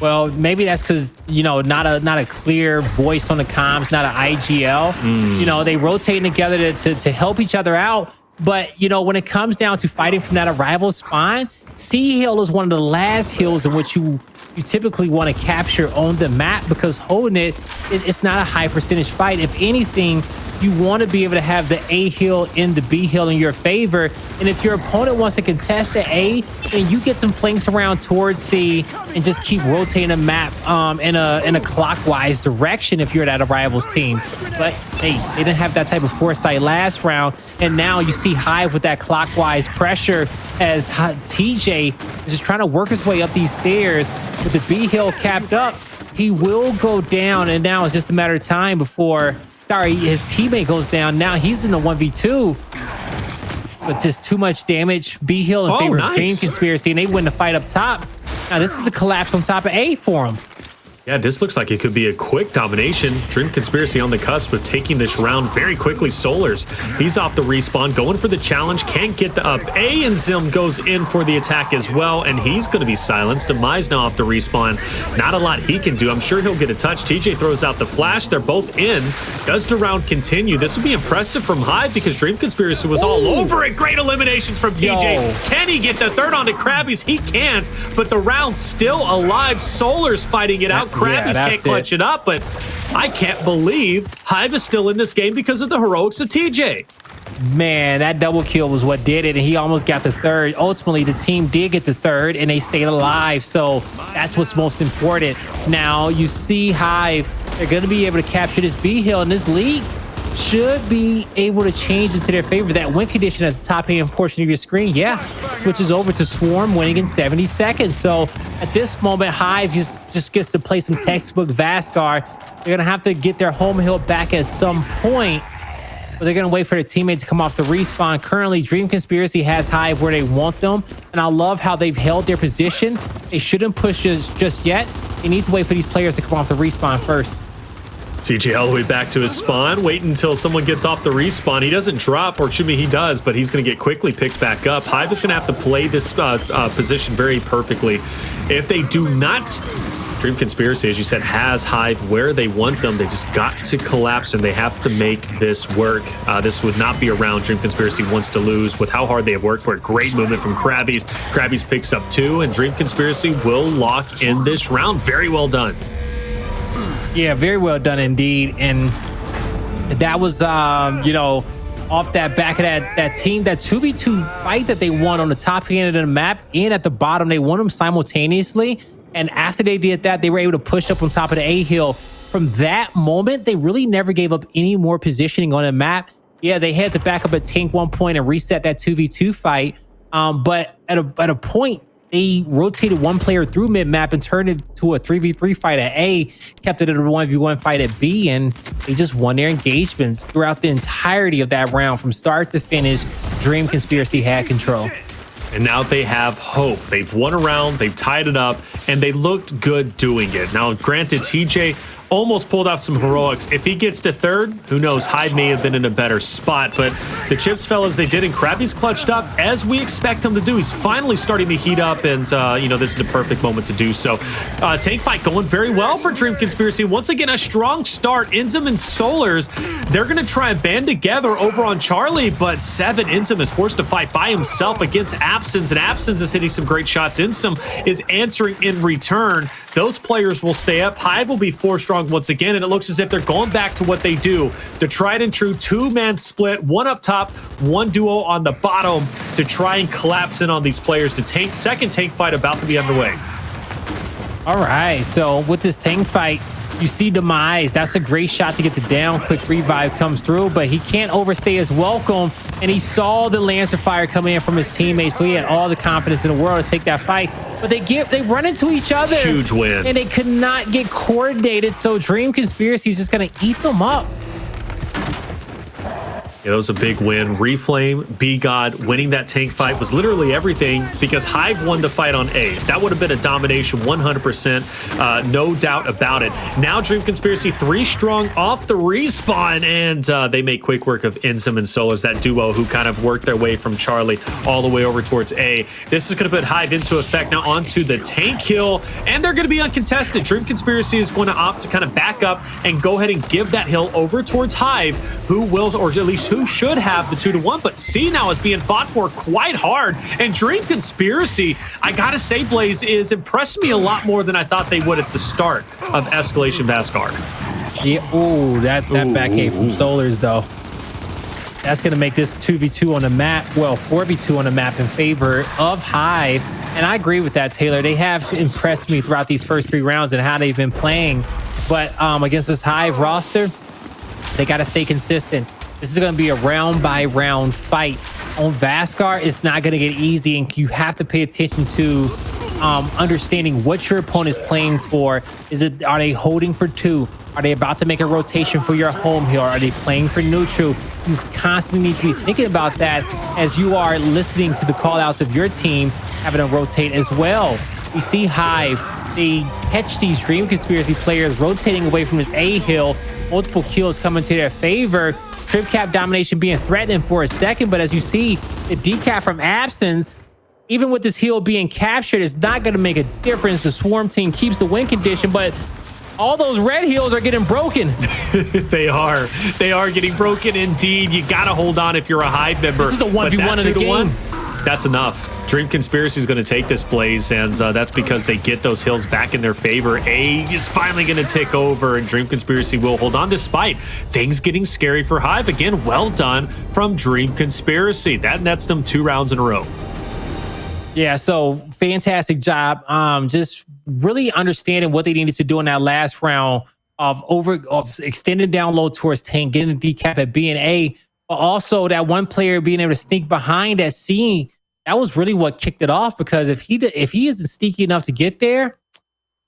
Well, maybe that's because not a clear voice on the comms, not an IGL. They rotate together to help each other out. But when it comes down to fighting from that arrival spawn, C hill is one of the last hills in which you typically want to capture on the map, because holding it's not a high percentage fight. If anything, you want to be able to have the A hill and the B hill in your favor. And if your opponent wants to contest the A, then you get some flanks around towards C and just keep rotating the map in a clockwise direction if you're that arrivals team. But hey, they didn't have that type of foresight last round, and now you see Hive with that clockwise pressure as TJ is just trying to work his way up these stairs with the B hill capped up. He will go down, and now it's just a matter of time before his teammate goes down. Now he's in the 1v2, but just too much damage. B hill in favor of Dream Conspiracy, and they win the fight up top. Now this is a collapse on top of A for him. Yeah, this looks like it could be a quick domination. Dream Conspiracy on the cusp of taking this round very quickly. Solurs, he's off the respawn, going for the challenge, can't get the up. INZEM goes in for the attack as well, and he's going to be silenced. Demise now off the respawn. Not a lot he can do. I'm sure he'll get a touch. TJ throws out the flash. They're both in. Does the round continue? This would be impressive from Hive because Dream Conspiracy was all over it. Great eliminations from TJ. Can he get the third onto Crabyys? He can't, but the round's still alive. Solurs fighting it out. Crabyys can't clutch it up, but I can't believe Hive is still in this game because of the heroics of TJ. Man, that double kill was what did it, and he almost got the third. Ultimately, the team did get the third, and they stayed alive, so that's what's most important. Now, you see Hive, they're going to be able to capture this B hill, and this lead should be able to change into their favor. That win condition at the top hand portion of your screen, yeah, switches over to Swarm winning in 70 seconds. So at this moment, Hive just gets to play some textbook Vasgar. They're gonna have to get their home hill back at some point, but they're gonna wait for their teammate to come off the respawn. Currently, Dream Conspiracy has Hive where they want them, and I love how they've held their position. They shouldn't push just yet. They need to wait for these players to come off the respawn first. TJ all the way back to his spawn, wait until someone gets off the respawn. He doesn't drop, or excuse me, he does, but he's going to get quickly picked back up. Hive is going to have to play this position very perfectly. If they do not, Dream Conspiracy, as you said, has Hive where they want them. They just got to collapse, and they have to make this work. This would not be a round Dream Conspiracy wants to lose with how hard they have worked for it. Great movement from Crabyys. Crabyys picks up 2, and Dream Conspiracy will lock in this round. Very well done. Yeah, very well done indeed. And that was, you know, off that back of that team, that 2v2 fight that they won on the top end of the map and at the bottom, they won them simultaneously. And after they did that, they were able to push up on top of the A hill. From that moment, they really never gave up any more positioning on the map. Yeah, they had to back up a tank 1 point and reset that 2v2 fight. But at a point, they rotated one player through mid-map and turned it to a 3v3 fight at A, kept it at a 1v1 fight at B, and they just won their engagements throughout the entirety of that round. From start to finish, Dream Conspiracy had control. And now they have hope. They've won a round, they've tied it up, and they looked good doing it. Now, granted, TJ almost pulled off some heroics. If he gets to third, who knows? Hive may have been in a better spot, but the chips fell as they did, and Crabyys clutched up as we expect him to do. He's finally starting to heat up, and you know, this is the perfect moment to do so. Tank fight going very well for Dream Conspiracy. Once again, a strong start. INZEM and Solurs, they're going to try and band together over on Charlie, but 7, INZEM is forced to fight by himself against Absenz, and Absenz is hitting some great shots. INZEM is answering in return. Those players will stay up. Hive will be 4 strong once again, and it looks as if they're going back to what they do, the tried and true 2-man split, 1 up top, 1 duo on the bottom, to try and collapse in on these players. The second tank fight about to be underway. All right, so with this tank fight, you see Demise. That's a great shot to get the down. Quick revive comes through, but he can't overstay his welcome, and he saw the Lancer fire coming in from his teammates, so he had all the confidence in the world to take that fight. But they run into each other. Huge win. And they could not get coordinated, so Dream Conspiracy is just going to eat them up. Yeah, that was a big win. Reflame, BGod, winning that tank fight was literally everything, because Hive won the fight on A. That would have been a domination 100%, no doubt about it. Now Dream Conspiracy 3 strong off the respawn, and they make quick work of INZEM and Solurs, that duo who kind of worked their way from Charlie all the way over towards A. This is going to put Hive into effect now onto the tank hill, and they're going to be uncontested. Dream Conspiracy is going to opt to kind of back up and go ahead and give that hill over towards Hive, who will, or at least who should have the 2-1, but C now is being fought for quite hard. And Dream Conspiracy, I gotta say, Blaze, is impressed me a lot more than I thought they would at the start of Escalation Vasgar. Yeah, ooh, that backhand from Solurs, though. That's gonna make this 2v2 on the map, well, 4v2 on the map in favor of Hive. And I agree with that, Taylor. They have impressed me throughout these first 3 rounds and how they've been playing. But against this Hive roster, they gotta stay consistent. This is going to be a round-by-round fight. On Vasgar, it's not going to get easy, and you have to pay attention to understanding what your opponent is playing for. Are they holding for 2? Are they about to make a rotation for your home hill? Are they playing for neutral? You constantly need to be thinking about that as you are listening to the call-outs of your team having to rotate as well. We see Hive. They catch these Dream Conspiracy players rotating away from this A hill. Multiple kills coming to their favor. Trip cap domination being threatened for a second, but as you see, the decap from Absenz, even with this hill being captured, is not going to make a difference. The Swarm team keeps the win condition, but all those red hills are getting broken. They are getting broken indeed. You got to hold on if you're a Hive member. This is a 1v1 in the game. That's enough. Dream Conspiracy is going to take this, Blaze, and that's because they get those hills back in their favor. A is finally going to take over, and Dream Conspiracy will hold on despite things getting scary for Hive. Again, well done from Dream Conspiracy. That nets them 2 rounds in a row. Yeah, so fantastic job. Just really understanding what they needed to do in that last round of extended down low towards tank, getting a decap at B and A, but also that one player being able to sneak behind at C. That was really what kicked it off, because if he isn't sneaky enough to get there,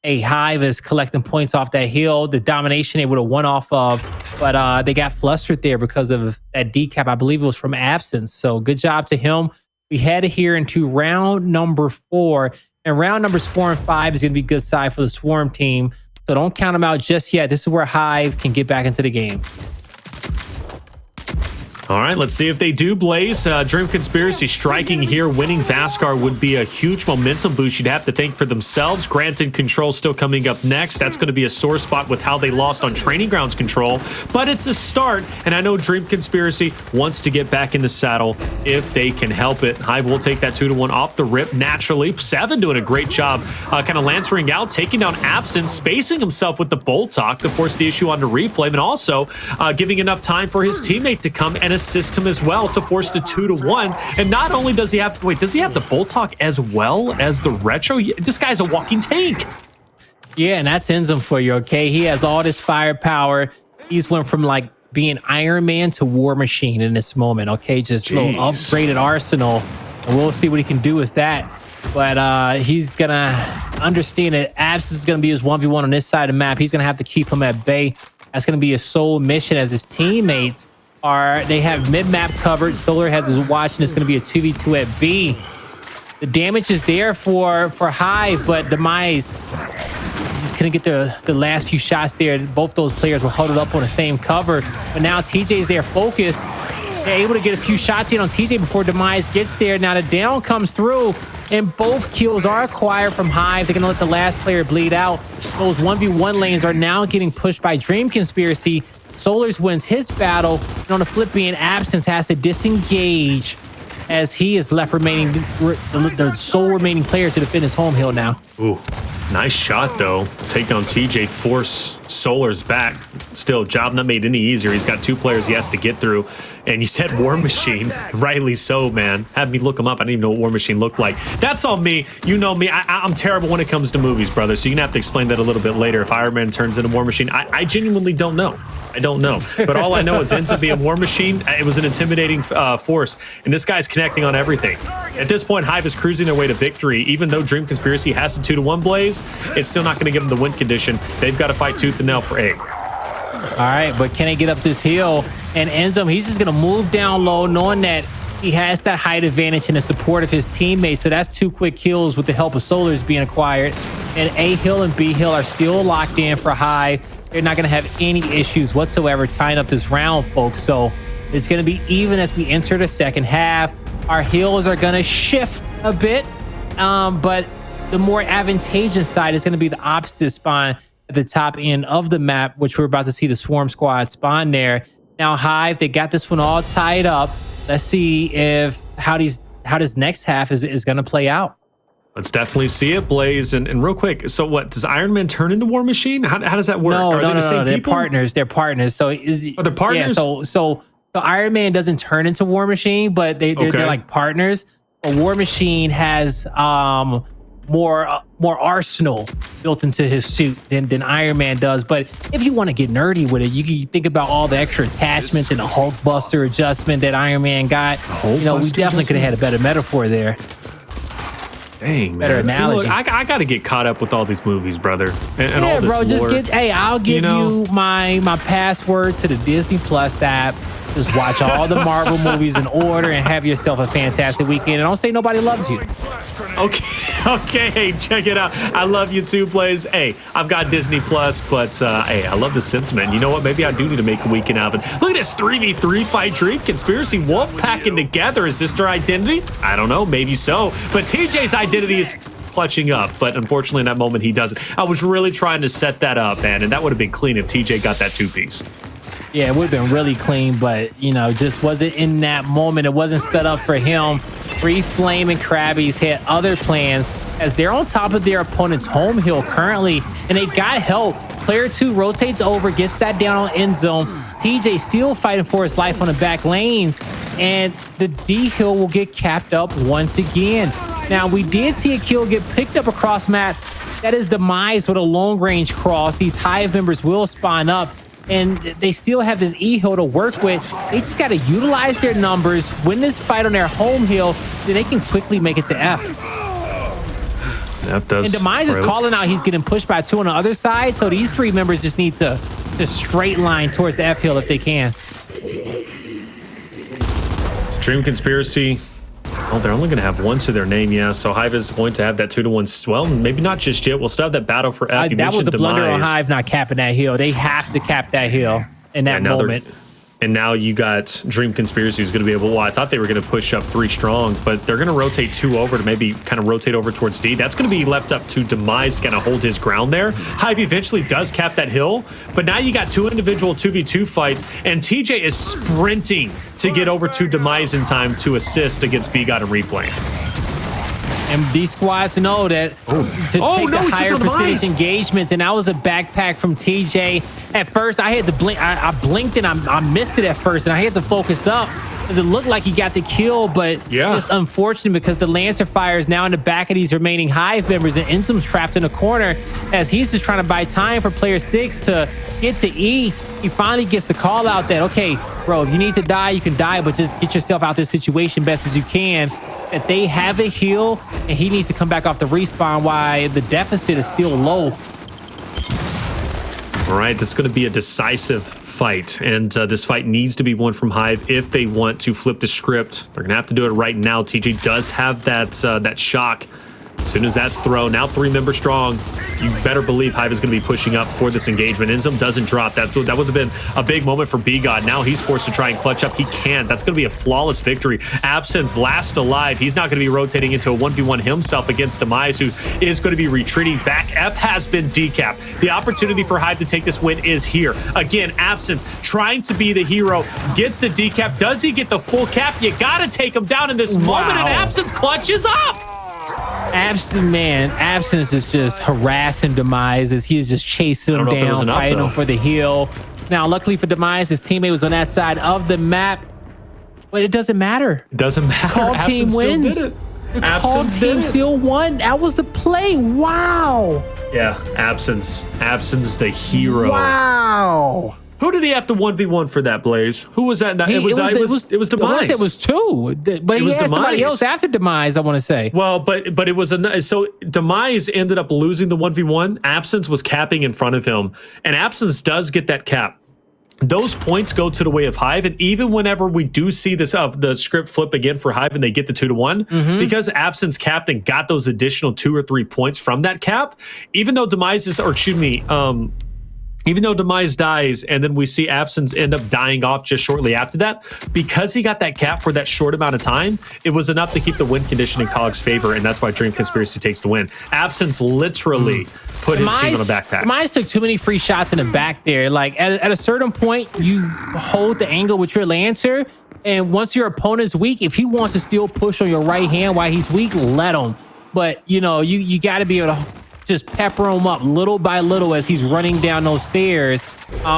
Hive is collecting points off that hill. The domination they would have won off of, but they got flustered there because of that decap. I believe it was from Absenz. So good job to him. We head here into round number 4, and round numbers 4 and 5 is going to be good side for the Swarm team. So don't count them out just yet. This is where Hive can get back into the game. All right, let's see if they do, Blaze. Dream Conspiracy striking here, winning Vascar would be a huge momentum boost. You'd have to think for themselves. Granted, Control still coming up next. That's going to be a sore spot with how they lost on Training Grounds Control, but it's a start, and I know Dream Conspiracy wants to get back in the saddle if they can help it. Hive will take that 2-1 off the rip naturally. Seven doing a great job, kind of lancering out, taking down Absenz, spacing himself with the Bolt Talk to force the issue onto Reflame, and also giving enough time for his teammate to come and assist him as well to force the 2-1. And not only does he have, does he have the Bolt Talk as well as the Retro? This guy's a walking tank. Yeah, and that's INZEM for you, okay? He has all this firepower. He's went from like being Iron Man to War Machine in this moment, okay? Just a little upgraded arsenal. And we'll see what he can do with that. But he's going to understand that Absenz is going to be his 1v1 on this side of the map. He's going to have to keep him at bay. That's going to be his sole mission, as his teammates they have mid-map covered. Solar has his watch, and it's going to be a 2v2 at B. The damage is there for Hive, but Demise just couldn't get the last few shots there. Both those players were huddled up on the same cover, but now TJ's there focused. They're able to get a few shots in on TJ before Demise gets there. Now the down comes through, and both kills are acquired from Hive. They're going to let the last player bleed out. Those 1v1 lanes are now getting pushed by Dream Conspiracy. Solurs wins his battle, and on the flip being Absenz has to disengage as he is left remaining the sole remaining players to defend his home hill now. Ooh, nice shot though. Take down TJForce. Solurs back. Still, job not made any easier. He's got 2 players he has to get through. And you said War Machine. Rightly so, man. Had me look him up. I didn't even know what War Machine looked like. That's on me. You know me. I'm terrible when it comes to movies, brother. So you're going to have to explain that a little bit later. If Iron Man turns into War Machine, I genuinely don't know. I don't know. But all I know is INZEM being War Machine, it was an intimidating force. And this guy's connecting on everything. At this point, Hive is cruising their way to victory. Even though Dream Conspiracy has the 2-1 Blaze, it's still not going to give them the win condition. They've got to fight tooth and nail for A. All right, but can they get up this hill? And INZEM, he's just going to move down low, knowing that he has that height advantage and the support of his teammates. So that's 2 quick kills with the help of Solurs being acquired. And A hill and B hill are still locked in for Hive. They're not going to have any issues whatsoever tying up this round, folks. So it's going to be even as we enter the second half. Our hills are going to shift a bit, but the more advantageous side is going to be the opposite spawn at the top end of the map, which we're about to see the Swarm Squad spawn there. Now Hive, they got this one all tied up. Let's see if how this next half is going to play out. Let's definitely see it, Blaze. And real quick, so what, does Iron Man turn into War Machine? How does that work? No, Are they the same they're people? partners. They're partners. So Are they partners? Yeah, so Iron Man doesn't turn into War Machine, but they're like partners. But War Machine has more arsenal built into his suit than Iron Man does. But if you want to get nerdy with it, you can think about all the extra attachments and the Hulk Buster adjustment that Iron Man got. We definitely could have had a better metaphor there. Dang, better man. analogy. See, look, I got to get caught up with all these movies, brother, and all this lore. I'll give you my password to the Disney Plus app. Just watch all the Marvel movies in order and have yourself a fantastic weekend. And don't say nobody loves you. Okay, hey, check it out. I love you too, Blaze. Hey, I've got Disney Plus, but hey, I love the sentiment. You know what? Maybe I do need to make a weekend out of it. Look at this 3v3 fight. Dream Conspiracy Wolf packing together. Is this their identity? I don't know. Maybe so. But TJ's identity is clutching up, but unfortunately in that moment he doesn't. I was really trying to set that up, man, and that would have been clean if TJ got that 2-piece. Yeah, it would have been really clean, but, just wasn't in that moment. It wasn't set up for him. Reflame and Crabyys had other plans as they're on top of their opponent's home hill currently, and they got help. Player 2 rotates over, gets that down on INZEM. TJ still fighting for his life on the back lanes, and the D hill will get capped up once again. Now, we did see a kill get picked up across map that is Demise with a long range cross. These Hive members will spawn up, and they still have this E-hill to work with. They just got to utilize their numbers, win this fight on their home hill, then they can quickly make it to F. F does. And Demise is calling out he's getting pushed by 2 on the other side, so these 3 members just need to straight line towards the F hill if they can. Dream Conspiracy. Oh, they're only going to have 1 to their name, yeah. So Hive is going to have that 2-to-1. Well, maybe not just yet. We'll still have that battle for F. That was the blunder on Hive not capping that hill. They have to cap that hill in that moment. And now you got Dream Conspiracy who's going to be able. Well, I thought they were going to push up 3 strong, but they're going to rotate 2 over to maybe kind of rotate over towards D. That's going to be left up to Demise to kind of hold his ground there. Hive eventually does cap that hill, but now you got 2 individual 2v2 fights, and TJ is sprinting to get over to Demise in time to assist against BGod and Reflame. And these squads know that to take the higher percentage engagements, and that was a backpack from TJ. At first, I had to blink. I blinked and I missed it at first, and I had to focus up because it looked like he got the kill, but it's unfortunate because the Lancer fire is now in the back of these remaining Hive members, and INZEM's trapped in a corner as he's just trying to buy time for player 6 to get to E. He finally gets the call out that, okay, bro, if you need to die, you can die, but just get yourself out of this situation best as you can. That they have a heal, and he needs to come back off the respawn while the deficit is still low. All right, this is going to be a decisive fight, and this fight needs to be won from Hive if they want to flip the script. They're going to have to do it right now. TJ does have that shock. As soon as that's thrown, now 3 members strong, you better believe Hive is going to be pushing up for this engagement. INZEM doesn't drop. That would have been a big moment for BGod. Now he's forced to try and clutch up. He can't. That's going to be a flawless victory. Absenz last alive. He's not going to be rotating into a 1v1 himself against Demise, who is going to be retreating back. F has been decapped. The opportunity for Hive to take this win is here. Again, Absenz trying to be the hero, gets the decap. Does he get the full cap? You got to take him down in this moment, and Absenz clutches up. Absenz is just harassing Demise as he is just chasing him down, fighting him for the heal. Now, luckily for Demise, his teammate was on that side of the map, but it doesn't matter. It doesn't matter. Call team wins. The call team still won. That was the play. Wow. Yeah, Absenz the hero. Wow. Who did he have to 1v1 for that, Blaze? Who was that? It was Demise. It was 2, but he had somebody else after Demise, I want to say. Well, but it was so Demise ended up losing the 1v1. Absenz was capping in front of him, and Absenz does get that cap. Those points go to the way of Hive, and even whenever we do see this the script flip again for Hive and they get the 2-to-1, because Absenz capped and got those additional 2 or 3 points from that cap, even though even though Demise dies and then we see Absenz end up dying off just shortly after that, because he got that cap for that short amount of time, it was enough to keep the win condition in Cog's favor, and that's why Dream Conspiracy takes the win. Absenz literally put his team on a backpack. Demise took too many free shots in the back there. Like, at a certain point, you hold the angle with your Lancer, and once your opponent's weak, if he wants to still push on your right hand while he's weak, let him. But, you know, you got to be able to just pepper him up little by little as he's running down those stairs,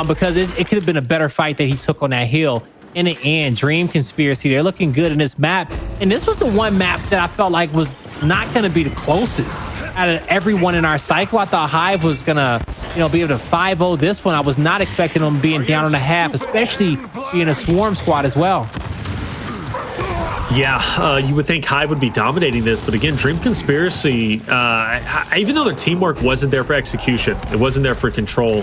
because it could have been a better fight that he took on that hill. In the end, Dream Conspiracy, they're looking good in this map, and this was the one map that I felt like was not going to be the closest out of everyone in our cycle. I thought Hive was gonna, be able to 5-0 this one. I was not expecting them being down on a half, especially being a swarm squad as well. Yeah, you would think Hive would be dominating this, but again, Dream Conspiracy, even though their teamwork wasn't there for execution, it wasn't there for control,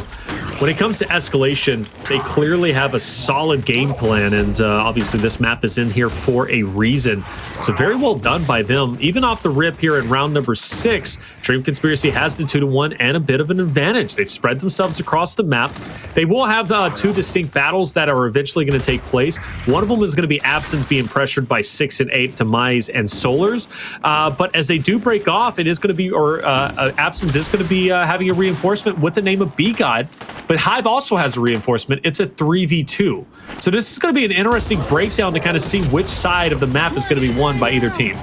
when it comes to escalation, they clearly have a solid game plan, and obviously this map is in here for a reason. So very well done by them. Even off the rip here in round number 6, Dream Conspiracy has the 2-to-1 and a bit of an advantage. They've spread themselves across the map. They will have 2 distinct battles that are eventually going to take place. One of them is going to be Absenz being pressured by 6 and 8 Demise and Solurs, but as they do break off, it is going to be, Absenz is going to be having a reinforcement with the name of BGod, but Hive also has a reinforcement. It's a 3v2, so this is going to be an interesting breakdown to kind of see which side of the map is going to be won by either team.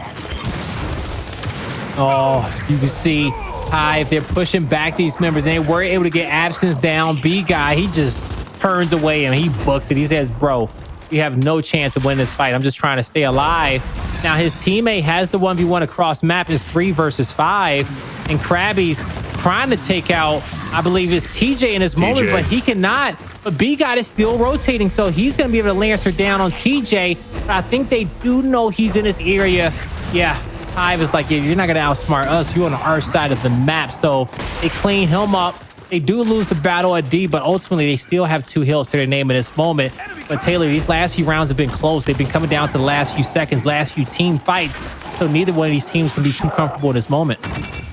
Oh, you can see Hive, they're pushing back these members, and they were able to get Absenz down. BGod, he just turns away and he books it. He says, bro, you have no chance of winning this fight. I'm just trying to stay alive. Now his teammate has the 1v1 across map. Is 3 versus 5, and Crabyys trying to take out, I believe it's TJ in this moment, but he cannot. But BGod is still rotating, so he's going to be able to Lancer down on TJ. But I think they do know he's in this area. Yeah, Hive is like, yeah, you're not going to outsmart us. You're on our side of the map. So they clean him up. They do lose the battle at D, but ultimately they still have 2 hills to their name in this moment. But Taylor, these last few rounds have been close. They've been coming down to the last few seconds, last few team fights. So neither one of these teams can be too comfortable in this moment.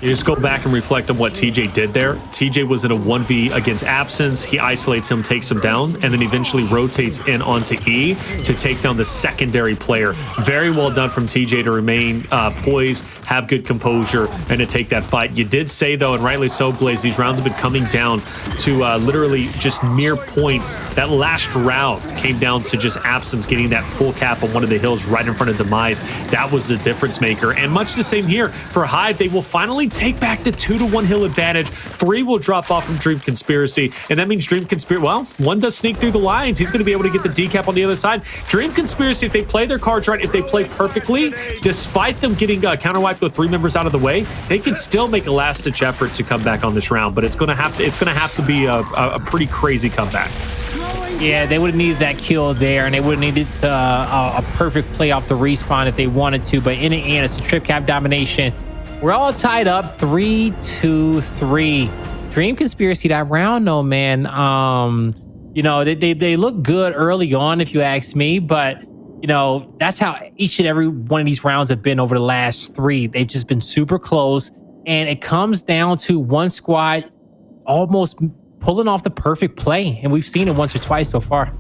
You just go back and reflect on what TJ did there. TJ was in a 1v against Absenz. He isolates him, takes him down, and then eventually rotates in onto E to take down the secondary player. Very well done from TJ to remain poised, have good composure, and to take that fight. You did say, though, and rightly so, Blaze, these rounds have been coming down to literally just mere points. That last round came down to just Absenz getting that full cap on one of the hills right in front of Demise. That was the difference maker. And much the same here for Hive. They will finally take back the 2-to-1 hill advantage. 3 will drop off from Dream Conspiracy, and that means Dream Conspiracy, well, one does sneak through the lines. He's going to be able to get the decap on the other side. Dream Conspiracy, if they play their cards right, if they play perfectly, despite them getting counterwiped with 3 members out of the way, they can still make a last-ditch effort to come back on this round. But it's going to have to be a pretty crazy comeback. Yeah, they would have needed that kill there, and they would have needed a perfect play off the respawn if they wanted to. But in the end, it's a trip cap domination. We're all tied up 3-2-3. Dream Conspiracy, that round, though, man. You know, they look good early on, if you ask me, but you know, that's how each and every one of these rounds have been over the last 3. They've just been super close, and it comes down to one squad almost pulling off the perfect play, and we've seen it once or twice so far.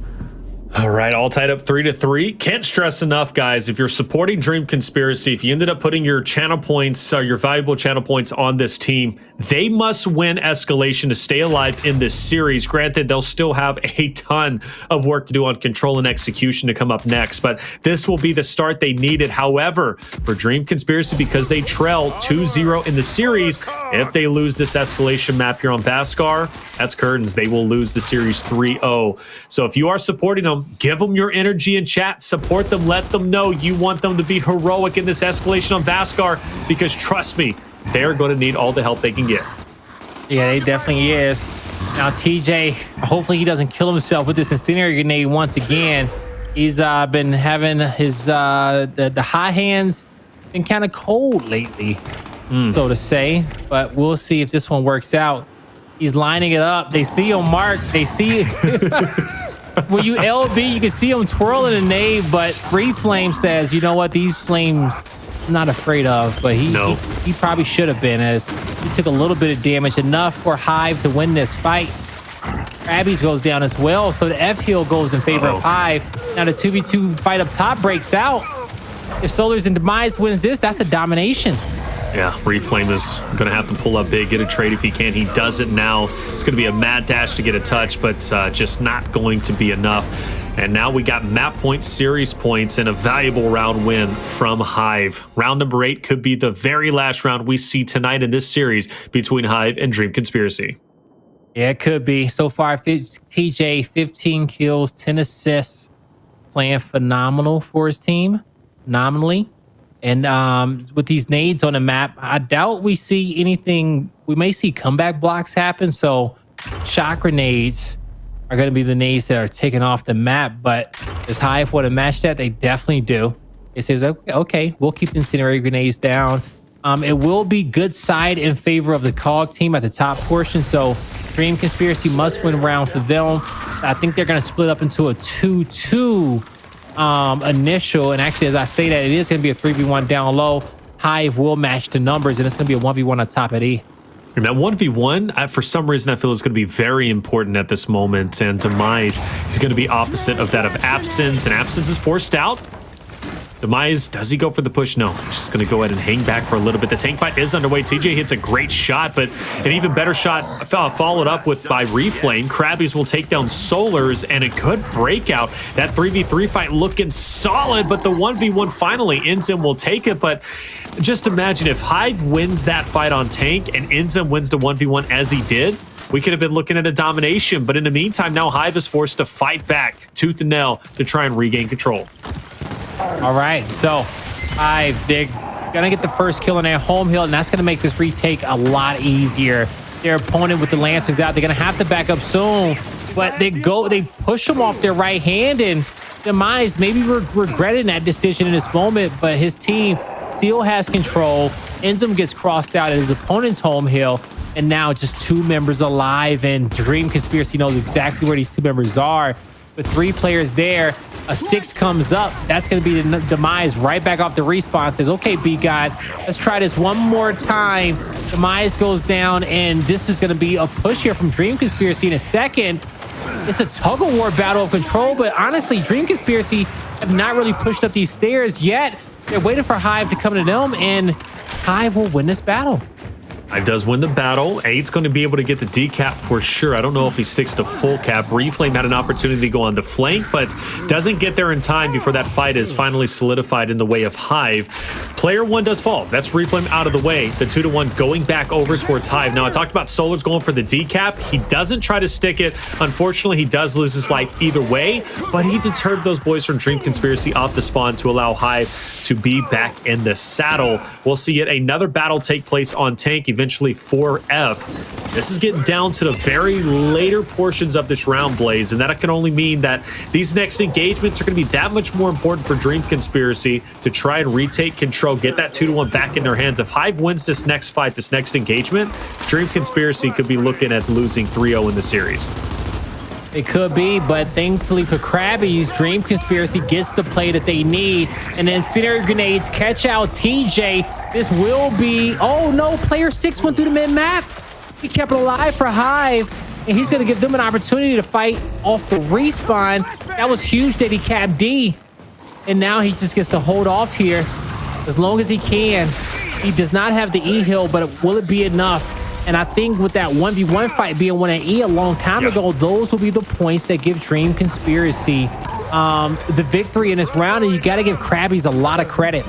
All right, all tied up 3-3. Can't stress enough, guys, if you're supporting Dream Conspiracy, if you ended up putting your channel points, your valuable channel points on this team, they must win Escalation to stay alive in this series. Granted, they'll still have a ton of work to do on control and execution to come up next, but this will be the start they needed. However, for Dream Conspiracy, because they trail 2-0 in the series, if they lose this Escalation map here on Vascar, that's curtains. They will lose the series 3-0. So if you are supporting them, give them your energy in chat, support them, let them know you want them to be heroic in this Escalation on Vascar, because trust me, they're going to need all the help they can get. Yeah, they definitely is. Now TJ, hopefully he doesn't kill himself with this incendiary grenade once again. He's been having his the high hands been kind of cold lately, so to say, but we'll see if this one works out. He's lining it up. They see him mark. They see when you LB, you can see him twirling a nade, but Reflame says, you know what, these flames I'm not afraid of, but he probably should have been, as he took a little bit of damage, enough for Hive to win this fight. Crabyys goes down as well, so the F heal goes in favor of Hive. Now the 2v2 fight up top breaks out. If Solurs and Demise wins this, that's a domination. Yeah, Reflame is going to have to pull up big, get a trade if he can. He does it now. It's going to be a mad dash to get a touch, but just not going to be enough. And now we got map points, series points, and a valuable round win from Hive. Round number 8 could be the very last round we see tonight in this series between Hive and Dream Conspiracy. Yeah, it could be. So far, TJ, 15 kills, 10 assists, playing phenomenal for his team, nominally. And with these nades on the map, I doubt we see anything. We may see comeback blocks happen. So shock grenades are going to be the nades that are taken off the map. But does Hive want to match that? They definitely do. It says, okay, we'll keep the incendiary grenades down. It will be good side in favor of the COG team at the top portion. So Dream Conspiracy must win round for them. I think they're going to split up into a 2-2 initial, and actually, as I say that, it is going to be a 3v1 down low. Hive will match the numbers, and it's going to be a 1v1 on top at E. And that 1v1, for some reason, I feel is going to be very important at this moment, and Demise is going to be opposite of that of Absenz, and Absenz is forced out. Demise, does he go for the push? No, he's just going to go ahead and hang back for a little bit. The tank fight is underway. TJ hits a great shot, but an even better shot followed up with by Reflame. Crabyys will take down Solurs, and a good breakout. That 3v3 fight looking solid, but the 1v1 finally, INZEM will take it. But just imagine if Hive wins that fight on tank and INZEM wins the 1v1 as he did, we could have been looking at a domination. But in the meantime, now Hive is forced to fight back tooth and nail to try and regain control. All right, so Hive, they're gonna get the first kill on their home hill, and that's gonna make this retake a lot easier. their opponent with the Lancers out. They're going to have to back up soon, but they push him off their right hand, and Demise maybe regretting that decision in this moment, but his team still has control. INZEM gets crossed out at his opponent's home hill, and now just 2 members alive, and Dream Conspiracy knows exactly where these 2 members are. With 3 players there, a 6 comes up. That's going to be the Demise right back off the respawn. Says, okay, BGod, let's try this one more time. Demise goes down, and this is going to be a push here from Dream Conspiracy in a second. It's a tug-of-war battle of control, but honestly, Dream Conspiracy have not really pushed up these stairs yet. They're waiting for Hive to come to them, and Hive will win this battle. Hive does win the battle. 8's going to be able to get the decap for sure. I don't know if he sticks to full cap. Reflame had an opportunity to go on the flank, but doesn't get there in time before that fight is finally solidified in the way of Hive. Player 1 does fall. That's Reflame out of the way. The 2-1 going back over towards Hive. Now, I talked about Solurs going for the decap. He doesn't try to stick it. Unfortunately, he does lose his life either way, but he deterred those boys from Dream Conspiracy off the spawn to allow Hive to be back in the saddle. We'll see yet another battle take place on tank, eventually for F. This is getting down to the very later portions of this round, Blaze, and that can only mean that these next engagements are going to be that much more important for Dream Conspiracy to try and retake control, get that 2-1 back in their hands. If Hive wins this next fight, this next engagement, Dream Conspiracy could be looking at losing 3-0 in the series. It could be, but thankfully for Crabyys, Dream Conspiracy gets the play that they need. And then incendiary grenades catch out TJ. This will be, oh no, player 6 went through the mid-map. He kept it alive for Hive, and he's going to give them an opportunity to fight off the respawn. That was huge that he capped D. And now he just gets to hold off here as long as he can. He does not have the E-hill, but will it be enough? And I think with that 1v1 fight being won at E a long time ago, those will be the points that give Dream Conspiracy the victory in this round. And you got to give Crabyys a lot of credit.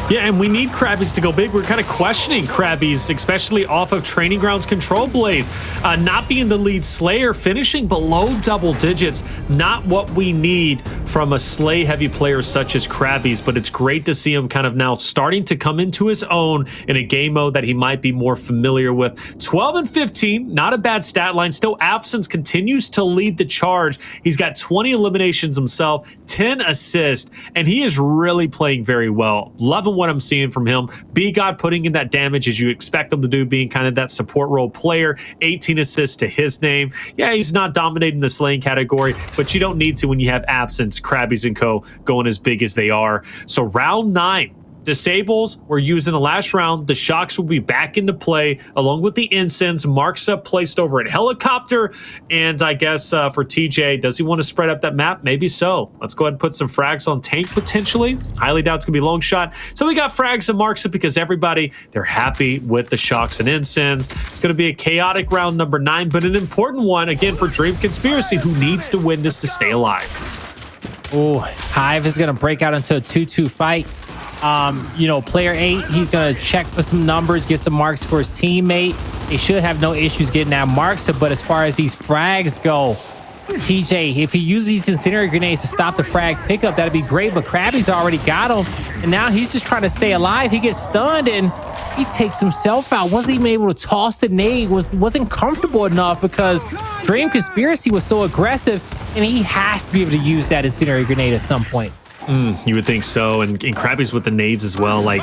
Yeah, and we need Crabyys to go big. We're kind of questioning Crabyys, especially off of Training Grounds Control Blaze. Not being the lead Slayer, finishing below double digits. Not what we need from a Slay-heavy player such as Crabyys, but it's great to see him kind of now starting to come into his own in a game mode that he might be more familiar with. 12 and 15, not a bad stat line. Still, Absenz continues to lead the charge. He's got 20 eliminations himself, 10 assists, and he is really playing very well. Loving what I'm seeing from him. BGod putting in that damage as you expect him to do, being kind of that support role player. 18 assists to his name. Yeah, he's not dominating the slaying category, but you don't need to when you have Absenz, Crabyys, and co going as big as they are. So round 9. Disables were used in the last round. The shocks will be back into play along with the incense. Marks up placed over at helicopter. And I guess for TJ, does he want to spread up that map? Maybe so. Let's go ahead and put some frags on tank potentially. Highly doubt it's going to be long shot. So we got frags and marks up because everybody, they're happy with the shocks and incense. It's going to be a chaotic round number 9, but an important one again for Dream Conspiracy, who needs to win this to stay alive. Oh, Hive is going to break out into a 2-2 fight. You know, player 8, he's gonna check for some numbers, get some marks for his teammate. They should have no issues getting that marks, but as far as these frags go, TJ, if he uses these incendiary grenades to stop the frag pickup, that'd be great, but Crabyys already got him, and now he's just trying to stay alive. He gets stunned, and he takes himself out. Wasn't even able to toss the nade, wasn't comfortable enough because Dream Conspiracy was so aggressive, and he has to be able to use that incendiary grenade at some point. You would think so, and Crabyys with the nades as well. Like,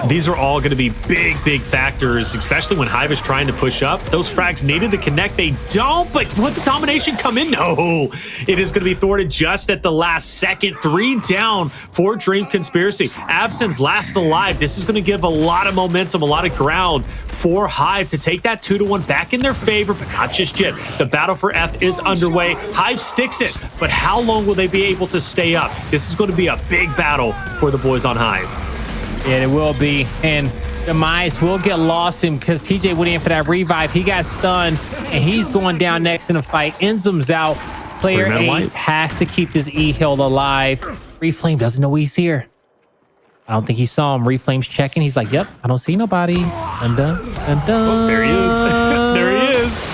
these are all going to be big factors, especially when Hive is trying to push up. Those frags needed to connect. They don't, but would the domination come in? No. It is going to be thwarted just at the last second. 3 down for Dream Conspiracy. Absenz last alive. This is going to give a lot of momentum, a lot of ground for Hive to take that 2-1 back in their favor, but not just yet. The battle for F is underway. Hive sticks it, but how long will they be able to stay up? This is going to be a big battle for the boys on Hive. Yeah, it will be, and Demise will get lost in because TJ went in for that revive. He got stunned, and he's going down next in the fight. INZEM's out. Player 8 has to keep this E-hill alive. Reflame doesn't know he's here. I don't think he saw him. Reflame's checking. He's like, yep, I don't see nobody. Dun. Oh, there he is. There he is.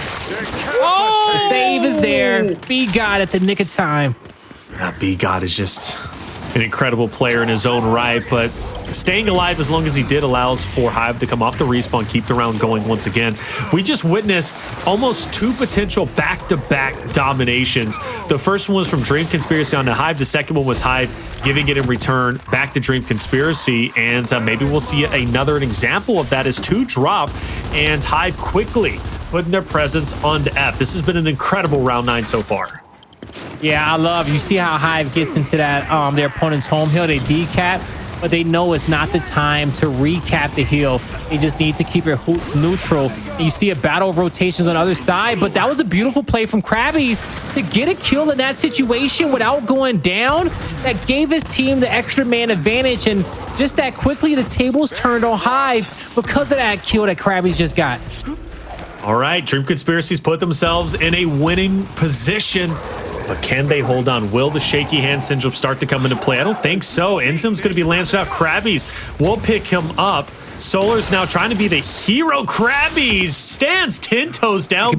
Oh! The save is there. BGod at the nick of time. BGod is just... an incredible player in his own right, but staying alive as long as he did allows for Hive to come off the respawn, keep the round going once again. We just witnessed almost 2 potential back-to-back dominations. The first one was from Dream Conspiracy on the Hive. The second one was Hive giving it in return back to Dream Conspiracy, and maybe we'll see another example of that as 2 drop, and Hive quickly putting their presence onto F. This has been an incredible round 9 so far. Yeah, I love. You see how Hive gets into that their opponent's home hill. They decap, but they know it's not the time to recap the hill. They just need to keep it neutral. And you see a battle of rotations on the other side, but that was a beautiful play from Crabyys to get a kill in that situation without going down. That gave his team the extra man advantage, and just that quickly the tables turned on Hive because of that kill that Crabyys just got. All right, Dream Conspiracies put themselves in a winning position, but can they hold on? Will the shaky hand syndrome start to come into play? I don't think so. INZEM's going to be lanced out. Crabyys will pick him up. Solurs now trying to be the hero. Crabyys stands 10 toes down.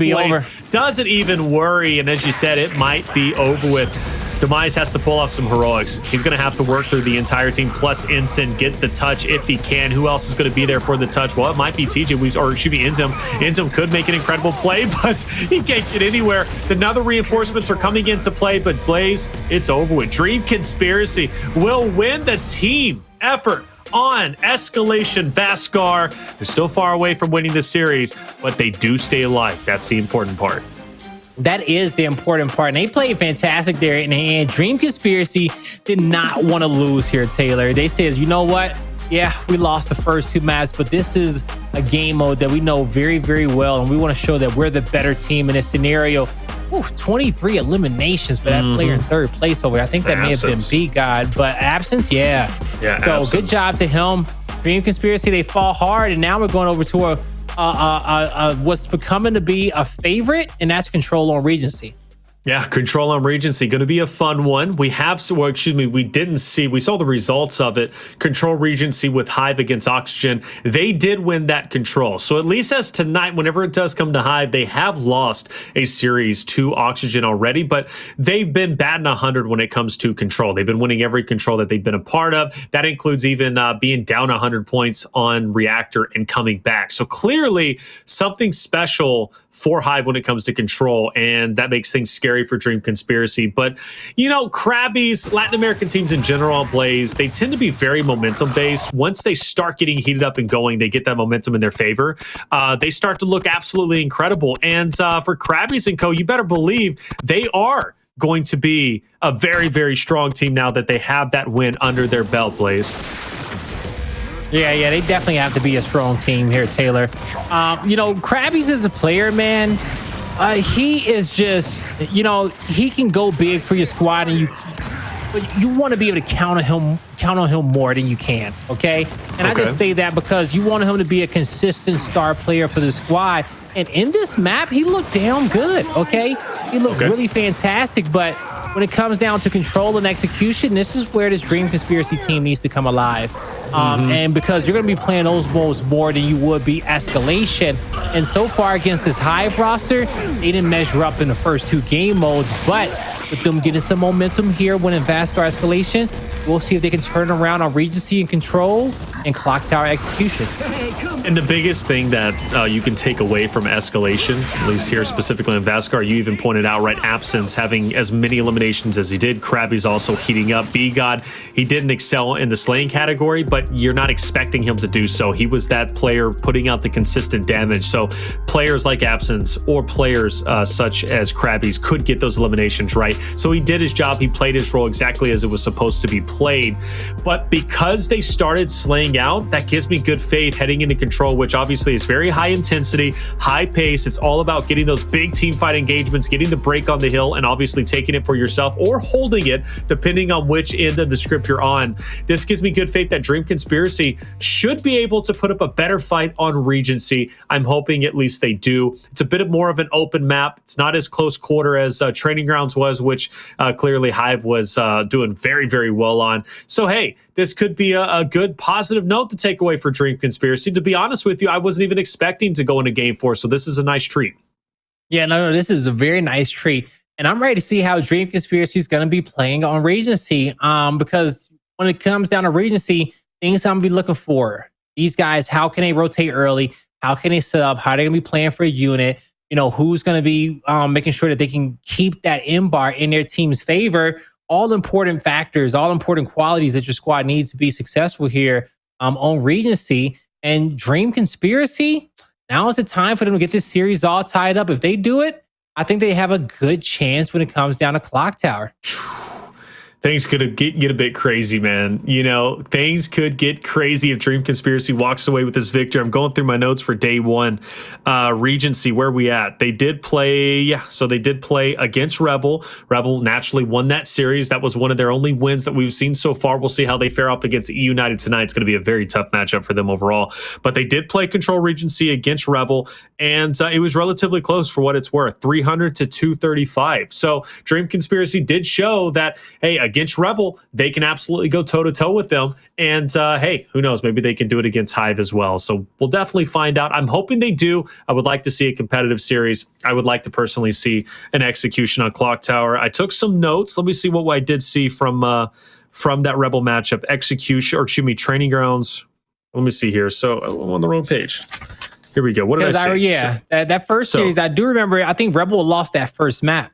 Doesn't even worry, and as you said, it might be over with. Demise has to pull off some heroics. He's going to have to work through the entire team, plus Instant, get the touch if he can. Who else is going to be there for the touch? Well, it might be TJ, or it should be INZEM. INZEM could make an incredible play, but he can't get anywhere. The other reinforcements are coming into play, but Blaze, it's over with. Dream Conspiracy will win the team effort on Escalation. Vasgar, they're still far away from winning the series, but they do stay alive. That's the important part. That is the important part. And they played fantastic there. And Dream Conspiracy did not want to lose here, Taylor. They said, you know what? Yeah, we lost the first 2 maps, but this is a game mode that we know very, very well. And we want to show that we're the better team in this scenario. Ooh, 23 eliminations for that player in 3rd place over there. I think that may have been BGod, but Absenz, yeah. So Absenz. Good job to him. Dream Conspiracy, they fall hard. And now we're going over to what's becoming to be a favorite, and that's Control on Regency. Yeah, Control on Regency, going to be a fun one. We have, well, excuse me, we saw the results of it. Control Regency with Hive against Oxygen. They did win that Control. So at least as tonight, whenever it does come to Hive, they have lost a series to Oxygen already, but they've been batting 100 when it comes to Control. They've been winning every Control that they've been a part of. That includes even being down 100 points on Reactor and coming back. So clearly something special for Hive when it comes to Control, and that makes things scary for Dream Conspiracy. But you know, Crabyys, Latin American teams in general, Blaze, they tend to be very momentum based. Once they start getting heated up and going, they get that momentum in their favor. They start to look absolutely incredible. And for Crabyys and co, you better believe they are going to be a very, very strong team now that they have that win under their belt, Blaze. Yeah, they definitely have to be a strong team here, Taylor. You know, Crabyys is a player, man. He is just, you know, he can go big for your squad, and you want to be able to count on him more than you can, okay? And I just say that because you want him to be a consistent star player for the squad. And in this map, he looked damn good, okay? He looked really fantastic, but when it comes down to control and execution, this is where this Dream Conspiracy team needs to come alive. And because you're going to be playing those modes more than you would be Escalation. And so far against this Hive roster, they didn't measure up in the first 2 game modes, but with them getting some momentum here winning Vascar Escalation, we'll see if they can turn around on Regency and Control and Clocktower execution. And the biggest thing that you can take away from Escalation, at least here specifically in Vascar, you even pointed out, right, Absenz having as many eliminations as he did. Crabyys also heating up. BGod, he didn't excel in the slaying category, but you're not expecting him to do so. He was that player putting out the consistent damage. So players like Absenz or players such as Crabyys could get those eliminations right. So he did his job. He played his role exactly as it was supposed to be played. But because they started slaying out, that gives me good faith heading into Control, which obviously is very high intensity, high pace. It's all about getting those big team fight engagements, getting the break on the hill, and obviously taking it for yourself or holding it, depending on which end of the script you're on. This gives me good faith that Dream Conspiracy should be able to put up a better fight on Regency. I'm hoping at least they do. It's a bit more of an open map. It's not as close quarter as Training Grounds was, which clearly Hive was doing very, very well on. So, hey, this could be a good positive note to take away for Dream Conspiracy. To be honest with you, I wasn't even expecting to go into Game 4, so this is a nice treat. Yeah, no, this is a very nice treat. And I'm ready to see how Dream Conspiracy is going to be playing on Regency. Because when it comes down to Regency, things I'm going to be looking for. These guys, how can they rotate early? How can they set up? How are they going to be playing for a unit? You know, who's going to be making sure that they can keep that M bar in their team's favor? All important factors, all important qualities that your squad needs to be successful here on Regency. And Dream Conspiracy, now is the time for them to get this series all tied up. If they do it, I think they have a good chance when it comes down to Clocktower. Things could get a bit crazy, man. You know, things could get crazy if Dream Conspiracy walks away with this victory. I'm going through my notes for day one. Regency, where are we at? They did play, so they did play against Rebel. Rebel naturally won that series. That was one of their only wins that we've seen so far. We'll see how they fare up against United tonight. It's going to be a very tough matchup for them overall. But they did play Control Regency against Rebel, and it was relatively close for what it's worth, 300 to 235. So Dream Conspiracy did show that, hey, against Rebel, they can absolutely go toe-to-toe with them. And hey, who knows? Maybe they can do it against Hive as well. So we'll definitely find out. I'm hoping they do. I would like to see a competitive series. I would like to personally see an execution on Clocktower. I took some notes. Let me see what I did see from that Rebel matchup. Execution, or excuse me, training grounds. Let me see here. So I'm on the wrong page. Here we go. What did I say? Yeah, that first series, I do remember. I think Rebel lost that first map.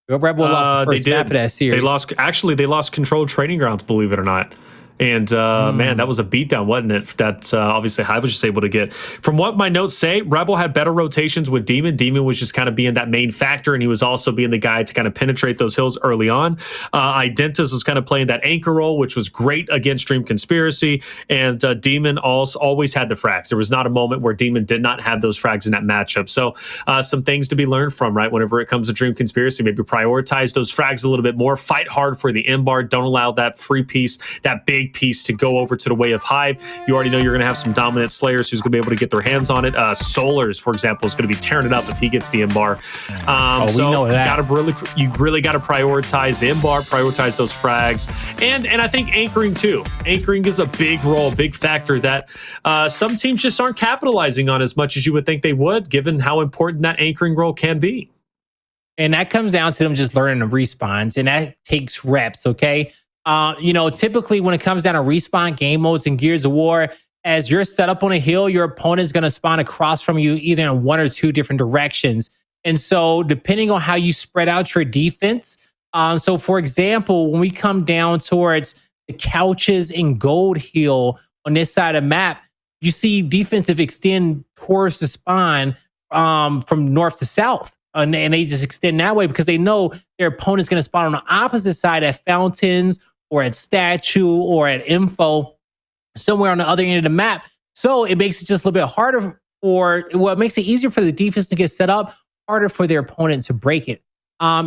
Rebel lost the first map of that series. They lost Control Training Grounds, believe it or not. And man, that was a beatdown, wasn't it? That obviously Hive was just able to get. From what my notes say, Rebel had better rotations with Demon. Demon was just kind of being that main factor, and he was also being the guy to kind of penetrate those hills early on. Identus was kind of playing that anchor role, which was great against Dream Conspiracy. And Demon also always had the frags. There was not a moment where Demon did not have those frags in that matchup. So some things to be learned from, right? Whenever it comes to Dream Conspiracy, maybe prioritize those frags a little bit more. Fight hard for the M bar. Don't allow that free piece, that big piece, to go over to the way of Hive. You already know you're going to have some dominant Slayers who's going to be able to get their hands on it. Solurs, for example, is going to be tearing it up if he gets the M bar. So we know that. you really got to prioritize the M bar, prioritize those frags, and I think anchoring too. Anchoring is a big role, big factor that some teams just aren't capitalizing on as much as you would think they would, given how important that anchoring role can be. And that comes down to them just learning the respawns, and that takes reps, okay? Typically when it comes down to respawn game modes and Gears of War, as you're set up on a hill, your opponent's going to spawn across from you either in one or two different directions. And so depending on how you spread out your defense, so for example, when we come down towards the couches and Gold Hill on this side of the map, you see defensive extend towards the spawn from north to south. And they just extend that way because they know their opponent's going to spawn on the opposite side at Fountains or at Statue or at Info, somewhere on the other end of the map. So it makes it just a little bit harder it makes it easier for the defense to get set up, harder for their opponent to break it.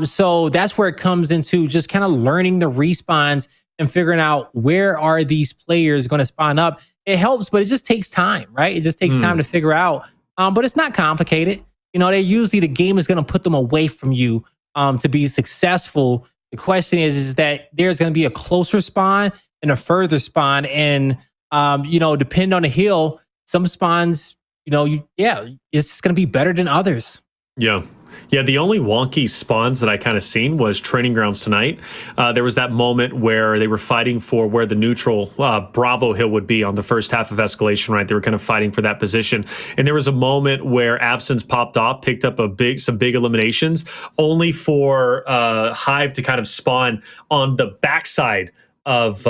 So that's where it comes into just kind of learning the respawns and figuring out where are these players going to spawn up. It helps, but it just takes time, right? It just takes time to figure out. But it's not complicated. The game is going to put them away from you to be successful. The question is that there's going to be a closer spawn and a further spawn. And, depending on the hill, some spawns, it's going to be better than others. Yeah. Yeah, the only wonky spawns that I kind of seen was Training Grounds tonight. There was that moment where they were fighting for where the neutral Bravo Hill would be on the first half of Escalation, right? They were kind of fighting for that position. And there was a moment where Absenz popped off, picked up some big eliminations, only for Hive to kind of spawn on the backside of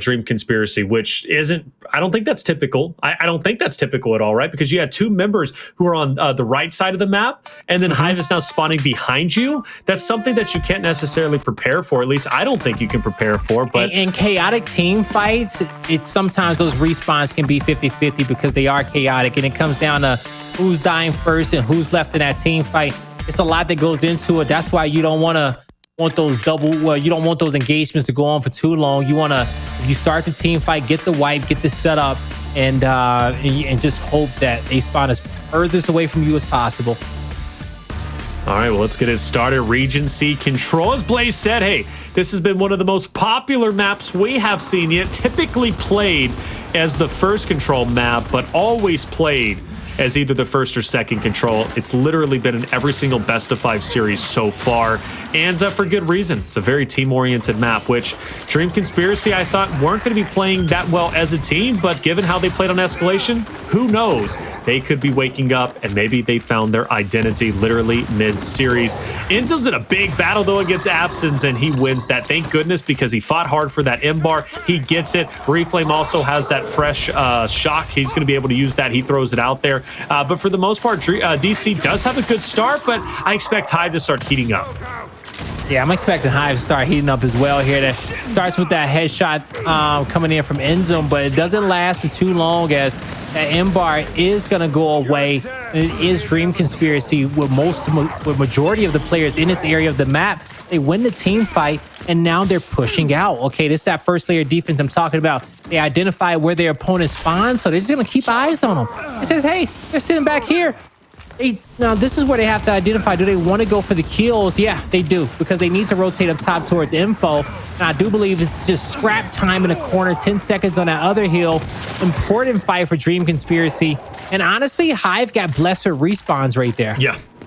Dream Conspiracy, which I don't think that's typical. I don't think that's typical at all, right? Because you had two members who are on the right side of the map, and then Hive is now spawning behind you. That's something that you can't necessarily prepare for. At least I don't think you can prepare for. But in chaotic team fights, it's sometimes those respawns can be 50-50 because they are chaotic, and it comes down to who's dying first and who's left in that team fight. It's a lot that goes into it. That's why you don't want those engagements to go on for too long. If you start the team fight, get the wipe, get the setup, and just hope that they spawn as furthest away from you as possible. All right, well, let's get it started. Regency Control. As Blaze said, hey, this has been one of the most popular maps we have seen yet. Typically played as the first Control map, but always played as either the first or second control. It's literally been in every single best of 5 series so far, and for good reason. It's a very team-oriented map, which Dream Conspiracy I thought weren't going to be playing that well as a team, but given how they played on Escalation, who knows? They could be waking up and maybe they found their identity literally mid-series. INZEM's in a big battle though against Absenz, and he wins that. Thank goodness, because he fought hard for that M-bar. He gets it. Reflame also has that fresh shock. He's going to be able to use that. He throws it out there. But for the most part, DC does have a good start, but I expect Hive to start heating up. Yeah, I'm expecting Hive to start heating up as well here. That starts with that headshot coming in from INZEM, but it doesn't last for too long as that M-bar is going to go away. And it is Dream Conspiracy with majority of the players in this area of the map. They win the team fight, and now they're pushing out. Okay, this is that first layer defense I'm talking about. They identify where their opponent spawns, so they're just going to keep eyes on them. It says, hey, they're sitting back here. Now, this is where they have to identify. Do they want to go for the kills? Yeah, they do, because they need to rotate up top towards info. And I do believe it's just scrap time in the corner, 10 seconds on that other hill. Important fight for Dream Conspiracy. And honestly, Hive got blessed with respawns right there.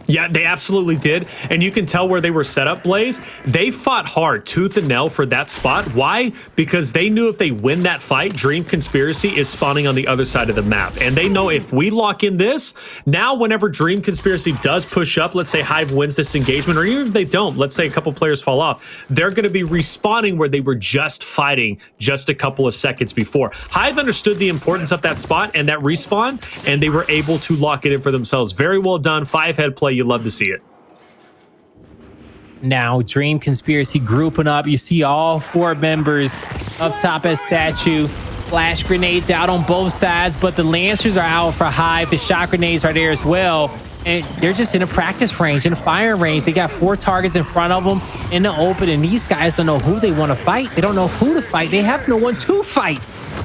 Yeah, they absolutely did. And you can tell where they were set up, Blaze. They fought hard, tooth and nail for that spot. Why? Because they knew if they win that fight, Dream Conspiracy is spawning on the other side of the map. And they know if we lock in this, now whenever Dream Conspiracy does push up, let's say Hive wins this engagement, or even if they don't, let's say a couple players fall off, they're going to be respawning where they were just fighting just a couple of seconds before. Hive understood the importance of that spot and that respawn, and they were able to lock it in for themselves. Very well done. 5-head play. You love to see it. Now, Dream Conspiracy grouping up. You see all 4 members up top as statue. Flash grenades out on both sides, but the Lancers are out for Hive. The shot grenades are there as well. And they're just in a practice range, in a firing range. They got 4 targets in front of them in the open, and these guys don't know who they want to fight. They don't know who to fight. They have no one to fight,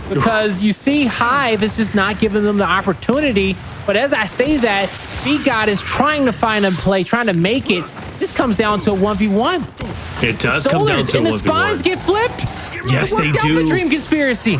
because you see Hive is just not giving them the opportunity. But as I say that, BGod is trying to find a play, trying to make it. This comes down to a 1v1. It does come down to a 1v1. And the spawns get flipped. Yes, they do. The Dream Conspiracy.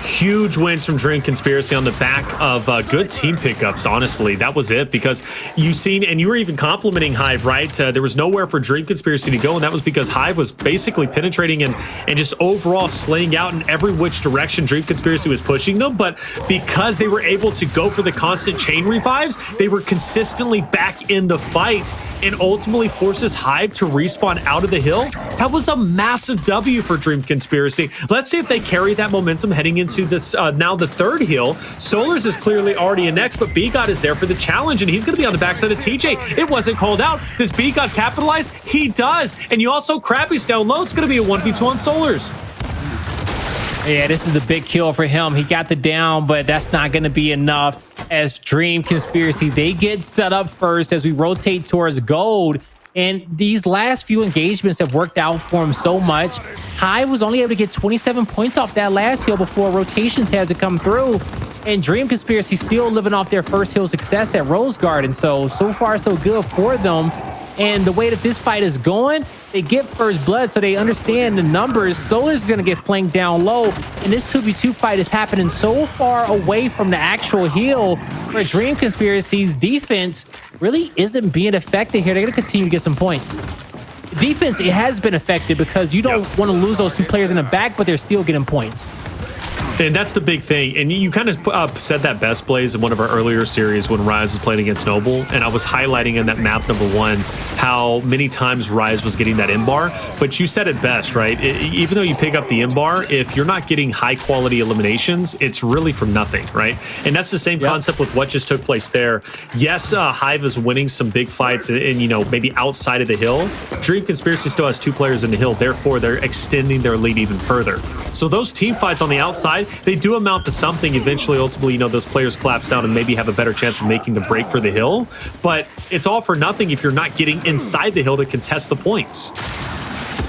Huge wins from Dream Conspiracy on the back of good team pickups. Honestly, that was it, because you seen, and you were even complimenting Hive, right? There was nowhere for Dream Conspiracy to go, and that was because Hive was basically penetrating and just overall slaying out in every which direction Dream Conspiracy was pushing them. But because they were able to go for the constant chain revives, they were consistently back in the fight, and ultimately forces Hive to respawn out of the hill. That was a massive W for Dream Conspiracy. Let's see if they carry that momentum heading into this now the 3rd hill. Solurs is clearly already in next, but BGod is there for the challenge, and he's going to be on the backside of TJ. It wasn't called out. Does BGod capitalize? He does. And you also Crabyys down low. It's going to be a 1v2 on Solurs. Yeah, this is a big kill for him. He got the down, but that's not going to be enough, as Dream Conspiracy, they get set up first as we rotate towards gold. And these last few engagements have worked out for him so much. Hive was only able to get 27 points off that last hill before rotations had to come through. And Dream Conspiracy still living off their first hill success at Rose Garden. So far, so good for them. And the way that this fight is going, they get first blood, so they understand the numbers. Solurs is going to get flanked down low. And this 2v2 fight is happening so far away from the actual hill, where Dream Conspiracy's defense really isn't being affected here. They're going to continue to get some points. Defense, it has been affected because you don't want to lose those 2 players in the back, but they're still getting points. And that's the big thing. And you kind of said that best, Blaze, in one of our earlier series when Rise was playing against Noble. And I was highlighting in that map #1 how many times Rise was getting that M-bar. But you said it best, right? Even though you pick up the M-bar, if you're not getting high-quality eliminations, it's really for nothing, right? And that's the same concept with what just took place there. Yes, Hive is winning some big fights and, you know, maybe outside of the hill. Dream Conspiracy still has 2 players in the hill. Therefore, they're extending their lead even further. So those team fights on the outside, they do amount to something. Eventually, ultimately, you know, those players collapse down and maybe have a better chance of making the break for the hill. But it's all for nothing if you're not getting inside the hill to contest the points.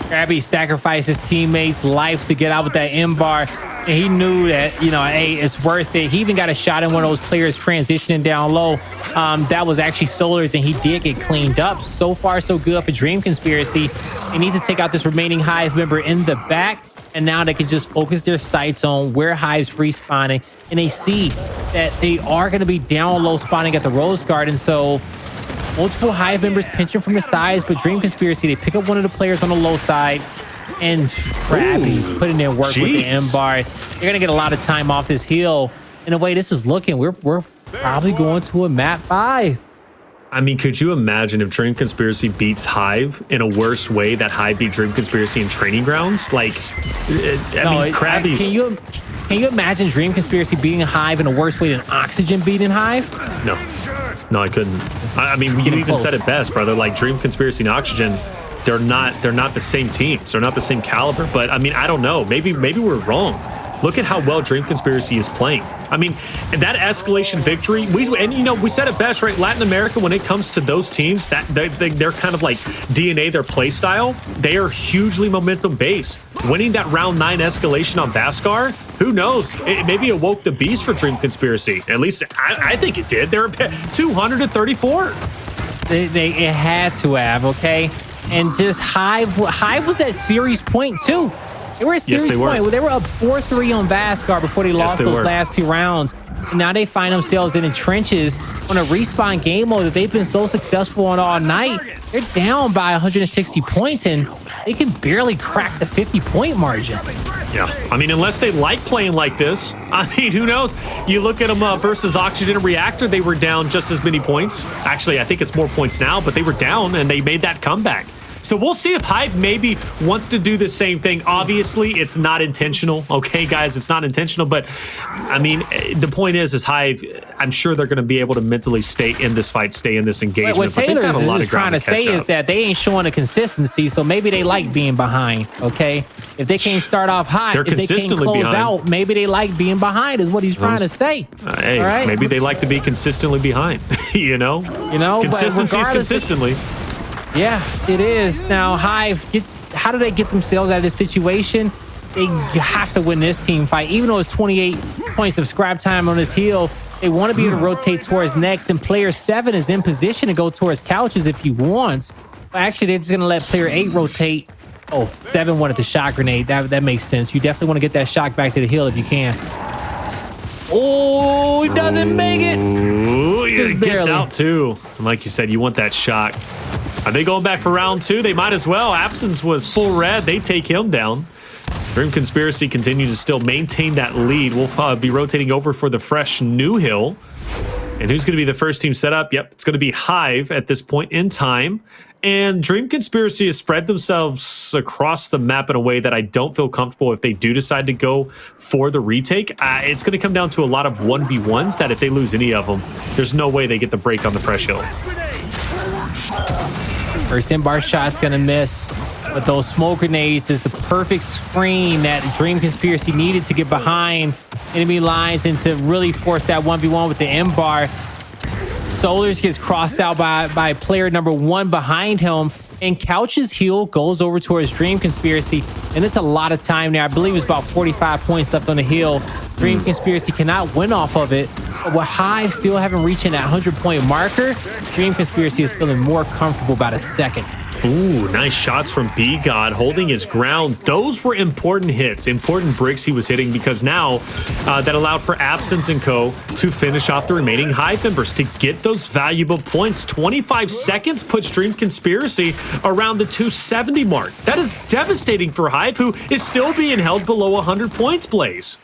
Crabyys sacrificed his teammates' life to get out with that M-bar. And he knew that, you know, hey, it's worth it. He even got a shot in one of those players transitioning down low. That was actually Solurs, and he did get cleaned up. So far, so good for Dream Conspiracy. They need to take out this remaining Hive member in the back. and now they can just focus their sights on where Hive's respawning, and they see that they are going to be down low spawning at the Rose Garden. So multiple Hive members pinching from the sides, but Dream Conspiracy, they pick up one of the players on the low side, and Crabyys putting in work with the M-bar. They're going to get a lot of time off this hill. In a way, this is looking, we're probably going to a map 5. I mean, could you imagine if Dream Conspiracy beats Hive in a worse way that Hive beat Dream Conspiracy in training grounds? Like, Crabyys. Can you imagine Dream Conspiracy beating Hive in a worse way than Oxygen beating Hive? No, I couldn't. I mean, you even said it best, brother. Like Dream Conspiracy and Oxygen, they're not the same teams. They're not the same caliber. But I mean, I don't know. Maybe we're wrong. Look at how well Dream Conspiracy is playing. I mean, that Escalation victory, we said it best, right? Latin America, when it comes to those teams, that they're kind of like DNA, their play style, they are hugely momentum based. Winning that round 9 Escalation on Vascar, who knows? Maybe it woke the beast for Dream Conspiracy. At least I think it did. They were 234. It had to have, okay? And just Hive was at series point too. They were at series point. They were up 4-3 on Vasgar before they lost those last 2 rounds. And now they find themselves in the trenches on a respawn game mode that they've been so successful on all night. They're down by 160 points, and they can barely crack the 50-point margin. Yeah, I mean, unless they like playing like this. I mean, who knows? You look at them versus Oxygen and Reactor, they were down just as many points. Actually, I think it's more points now, but they were down, and they made that comeback. So we'll see if Hive maybe wants to do the same thing. Obviously, it's not intentional. Okay, guys, it's not intentional. But, I mean, the point is Hive, I'm sure they're going to be able to mentally stay in this fight, stay in this engagement. What Taylor is trying to say is that they ain't showing a consistency, so maybe they like being behind, okay? If they can't start off hot, if they can't close out, maybe they like being behind is what he's trying to say. Hey, right? Maybe they like to be consistently behind, you know? Consistency is consistently. Yeah, it is. Now, Hive, how do they get themselves out of this situation? They have to win this team fight. Even though it's 28 points of scrap time on this hill, they want to be able to rotate towards next, and player 7 is in position to go towards couches if he wants. But actually, they're just going to let player 8 rotate. Oh, 7 wanted the shot grenade. That makes sense. You definitely want to get that shot back to the hill if you can. Oh, he doesn't make it. Ooh, it gets out too. And like you said, you want that shock. Are they going back for round 2? They might as well. Absenz was full red. They take him down. Dream Conspiracy continues to still maintain that lead. We'll be rotating over for the fresh new hill. And who's going to be the first team set up? Yep, it's going to be Hive at this point in time. And Dream Conspiracy has spread themselves across the map in a way that I don't feel comfortable if they do decide to go for the retake. It's going to come down to a lot of 1v1s that if they lose any of them, there's no way they get the break on the fresh hill. First in-bar shot's going to miss. But those smoke grenades is the perfect screen that Dream Conspiracy needed to get behind enemy lines and to really force that 1v1 with the M-bar. Solurs gets crossed out by player number 1 behind him, and Couch's heal goes over towards Dream Conspiracy, and it's a lot of time there. I believe it's about 45 points left on the hill. Dream Conspiracy cannot win off of it, but with Hive still haven't reached that 100-point marker, Dream Conspiracy is feeling more comfortable about a second. Ooh, nice shots from BGod, holding his ground. Those were important hits, important bricks he was hitting, because now that allowed for Absenz and co to finish off the remaining Hive members to get those valuable points. 25 seconds puts Dream Conspiracy around the 270 mark. That is devastating for Hive, who is still being held below 100 points, Blaze.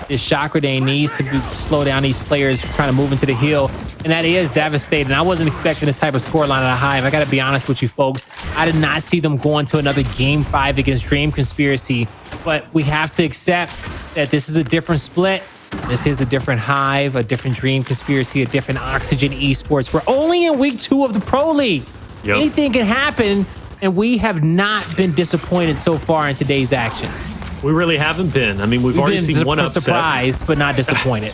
This shot grenade needs to slow down these players trying to move into the hill, and that is devastating. I wasn't expecting this type of scoreline at a Hive. I got to be honest with you folks. I did not see them going to another game 5 against Dream Conspiracy, but we have to accept that this is a different split. This is a different Hive, a different Dream Conspiracy, a different Oxygen Esports. We're only in week 2 of the Pro League. Yep. Anything can happen, and we have not been disappointed so far in today's action. We really haven't been. I mean, we've already seen one upset. Surprised, but not disappointed.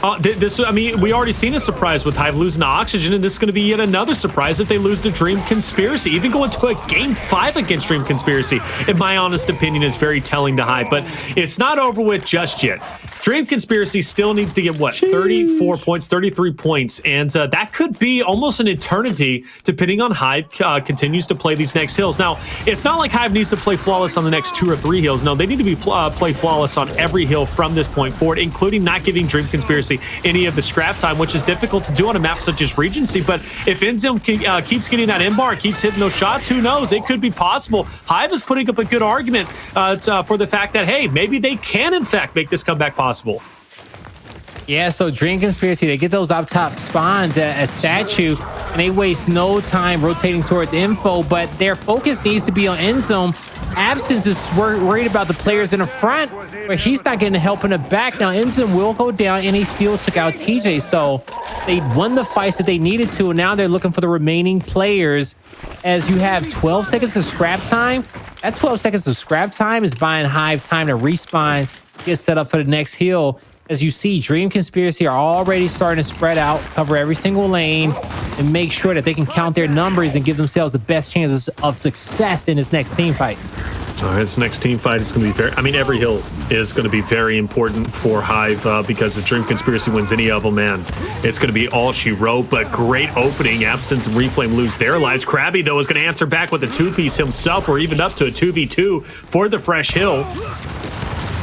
I mean, we already seen a surprise with Hive losing to Oxygen, and this is going to be yet another surprise if they lose to Dream Conspiracy. Even going to a Game 5 against Dream Conspiracy, in my honest opinion, is very telling to Hive. But it's not over with just yet. Dream Conspiracy still needs to get, what, 34 points, 33 points, and that could be almost an eternity, depending on Hive continues to play these next hills. Now, it's not like Hive needs to play flawless on the next 2 or 3 hills. No, they need to be play flawless on every hill from this point forward, including not giving Dream Conspiracy any of the scrap time, which is difficult to do on a map such as Regency. But if INZEM keeps getting that in-bar, keeps hitting those shots, who knows? It could be possible. Hive is putting up a good argument for the fact that, hey, maybe they can, in fact, make this comeback possible. Yeah, so Dream Conspiracy, they get those up top spawns at Statue, and they waste no time rotating towards info, but their focus needs to be on INZEM. Absenz is worried about the players in the front, but he's not getting the help in the back. Now, INZEM will go down, and he still took out TJ, so they won the fights that they needed to, and now they're looking for the remaining players. As you have 12 seconds of scrap time, that 12 seconds of scrap time is buying Hive time to respawn, get set up for the next hill. As you see, Dream Conspiracy are already starting to spread out, cover every single lane, and make sure that they can count their numbers and give themselves the best chances of success in this next team fight. All right, this next team fight is going to be very... I mean, every hill is going to be very important for Hive because if Dream Conspiracy wins any of them, man, it's going to be all she wrote. But great opening. Absenz and Reflame lose their lives. Craby, though, is going to answer back with a 2-piece himself, or even up to a 2v2 for the fresh hill.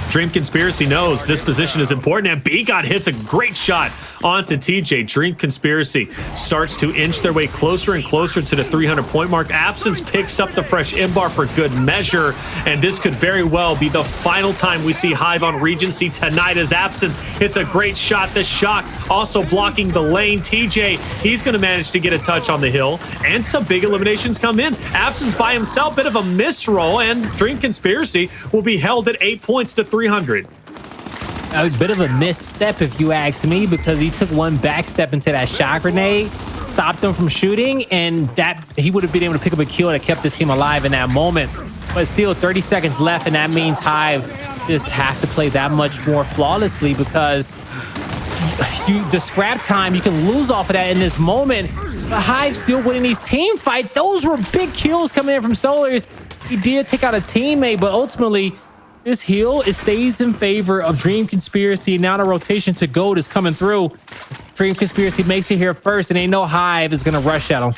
Dream Conspiracy knows this position is important, and BGod hits a great shot onto TJ. Dream Conspiracy starts to inch their way closer and closer to the 300-point mark. Absenz picks up the fresh in-bar for good measure, and this could very well be the final time we see Hive on Regency tonight as Absenz hits a great shot. The shock also blocking the lane. TJ, he's going to manage to get a touch on the hill, and some big eliminations come in. Absenz by himself, bit of a misroll, and Dream Conspiracy will be held at 8 points to 300. A bit of a misstep, if you ask me, because he took one back step into that shot grenade, stopped them from shooting, and that he would have been able to pick up a kill that kept this team alive in that moment. But still, 30 seconds left, and that means Hive just have to play that much more flawlessly, because the scrap time, you can lose off of that in this moment. But Hive still winning these team fights. Those were big kills coming in from Solurs. He did take out a teammate, but ultimately, this heal, it stays in favor of Dream Conspiracy. Now the rotation to GOAT is coming through. Dream Conspiracy makes it here first, and they know Hive is going to rush at him.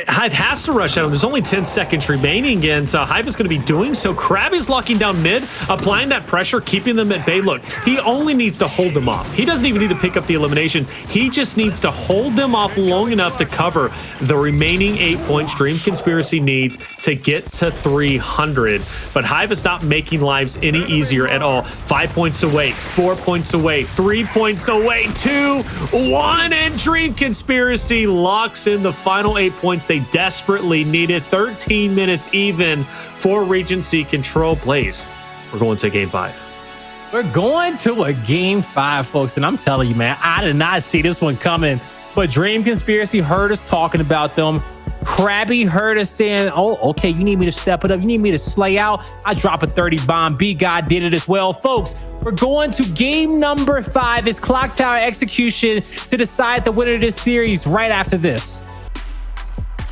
Hive has to rush at him. There's only 10 seconds remaining, and Hive is going to be doing so. Crabyys locking down mid, applying that pressure, keeping them at bay. Look, he only needs to hold them off. He doesn't even need to pick up the elimination. He just needs to hold them off long enough to cover the remaining 8 points Dream Conspiracy needs to get to 300. But Hive is not making lives any easier at all. 5 points away, 4 points away, 3 points away, 2, 1, and Dream Conspiracy locks in the final 8 points they desperately needed. 13 minutes even for Regency control. Blaze, we're going to game 5. We're going to a game 5, folks, and I'm telling you, man, I did not see this one coming, but Dream Conspiracy heard us talking about them. Crabby heard us saying, oh, okay, you need me to step it up, you need me to slay out, I drop a 30 bomb. BGod did it as well. Folks, we're going to game number 5. It's Clocktower execution to decide the winner of this series right after this.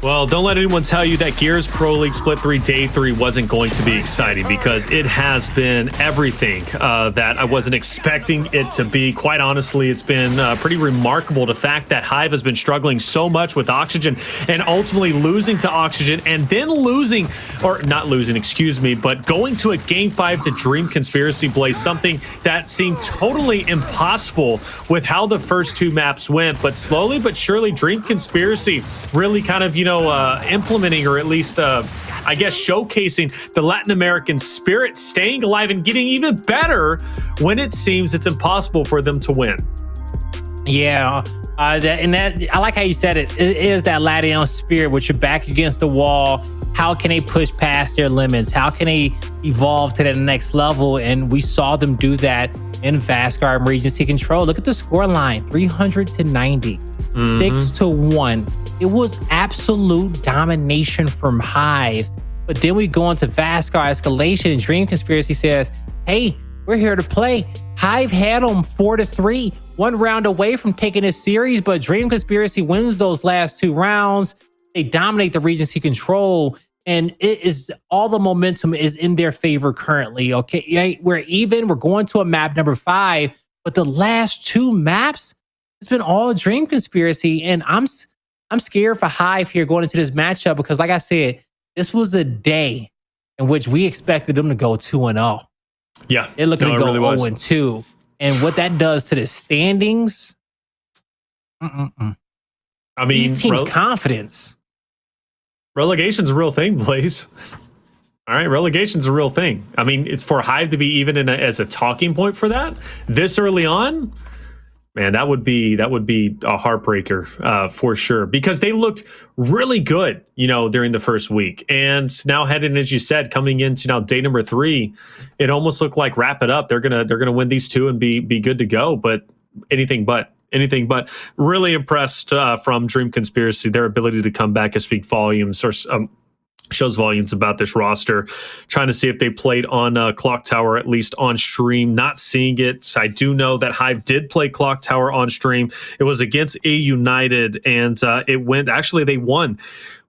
Well, don't let anyone tell you that Gears Pro League Split 3 Day 3 wasn't going to be exciting, because it has been everything that I wasn't expecting it to be. Quite honestly, it's been pretty remarkable, the fact that Hive has been struggling so much with Oxygen and ultimately losing to Oxygen, and then losing, or not losing, excuse me, but going to a game 5 to Dream Conspiracy, Blaze, something that seemed totally impossible with how the first 2 maps went. But slowly but surely, Dream Conspiracy really kind of, implementing, or at least, I guess, showcasing the Latin American spirit, staying alive and getting even better when it seems it's impossible for them to win. Yeah, I like how you said it. It is that Latin spirit, which you're back against the wall. How can they push past their limits? How can they evolve to the next level? And we saw them do that in Vascar and Regency control. Look at the score line, 300 to 90, 6 to 1. It was absolute domination from Hive. But then we go into Vascar Escalation, and Dream Conspiracy says, hey, we're here to play. Hive had them 4 to 3. one round away from taking this series, but Dream Conspiracy wins those last 2 rounds. They dominate the Regency control, and it is all the momentum is in their favor currently. Okay, we're even. We're going to a map number 5, but the last 2 maps, it's been all Dream Conspiracy, and I'm scared for Hive here going into this matchup because, like I said, this was a day in which we expected them to go 2-0. Yeah, they're looking to go really 0-2, and what that does to the standings. I mean, these teams' confidence. Relegation's a real thing, Blaze. All right, relegation's a real thing. I mean, it's for Hive to be even as a talking point for that this early on. Man, that would be a heartbreaker for sure, because they looked really good, during the first week, and now heading, as you said, coming into now day number 3, it almost looked like wrap it up. They're gonna win these 2 and be good to go, but anything but. Really impressed from Dream Conspiracy. Their ability to come back and speak volumes, or shows volumes about this roster. Trying to see if they played on Clocktower, at least on stream. Not seeing it. So I do know that Hive did play Clocktower on stream. It was against E United, and it went. Actually, they won.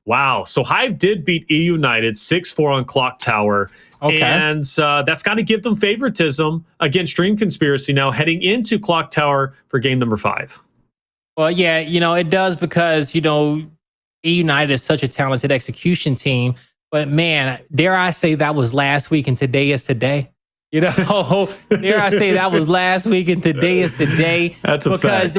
Wow. So Hive did beat E United 6-4 on Clocktower. Okay. And that's got to give them favoritism against Dream Conspiracy now heading into Clocktower for game number 5. Well, yeah, it does, because, E United is such a talented execution team. But man, dare I say that was last week and today is today. Dare I say that was last week and today is today. That's a fact.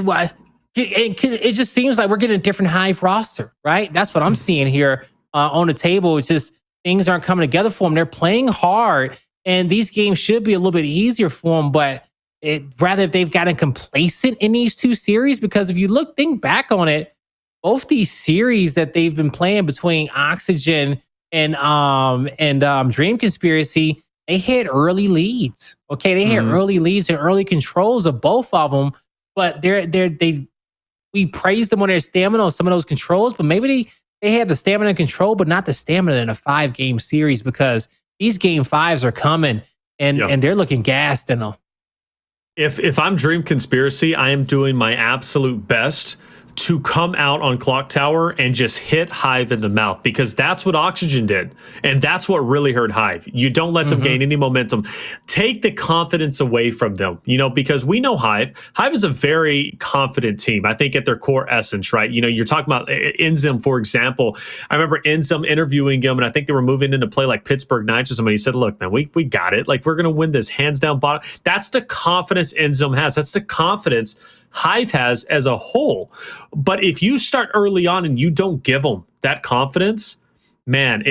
Because it just seems like we're getting a different Hive roster, right? That's what I'm seeing here on the table. It's just things aren't coming together for them. They're playing hard, and these games should be a little bit easier for them, but rather if they've gotten complacent in these 2 series, because if you think back on it, both these series that they've been playing between Oxygen and Dream Conspiracy, they had early leads. Okay, they had early leads and early controls of both of them, but we praised them on their stamina on some of those controls, but maybe they had the stamina and control, but not the stamina in a 5-game series, because these game 5s are coming, and they're looking gassed in them. If I'm Dream Conspiracy, I am doing my absolute best to come out on Clocktower and just hit Hive in the mouth, because that's what Oxygen did, and that's what really hurt Hive. You don't let them gain any momentum. Take the confidence away from them, because we know Hive is a very confident team, I think, at their core essence, right? You're talking about INZEM, for example. I remember INZEM interviewing him, and I think they were moving into play like Pittsburgh Knights or somebody. He said, look, man, we got it. Like, we're going to win this hands down bottom. That's the confidence INZEM has. That's the confidence Hive has as a whole. But if you start early on and you don't give them that confidence, man,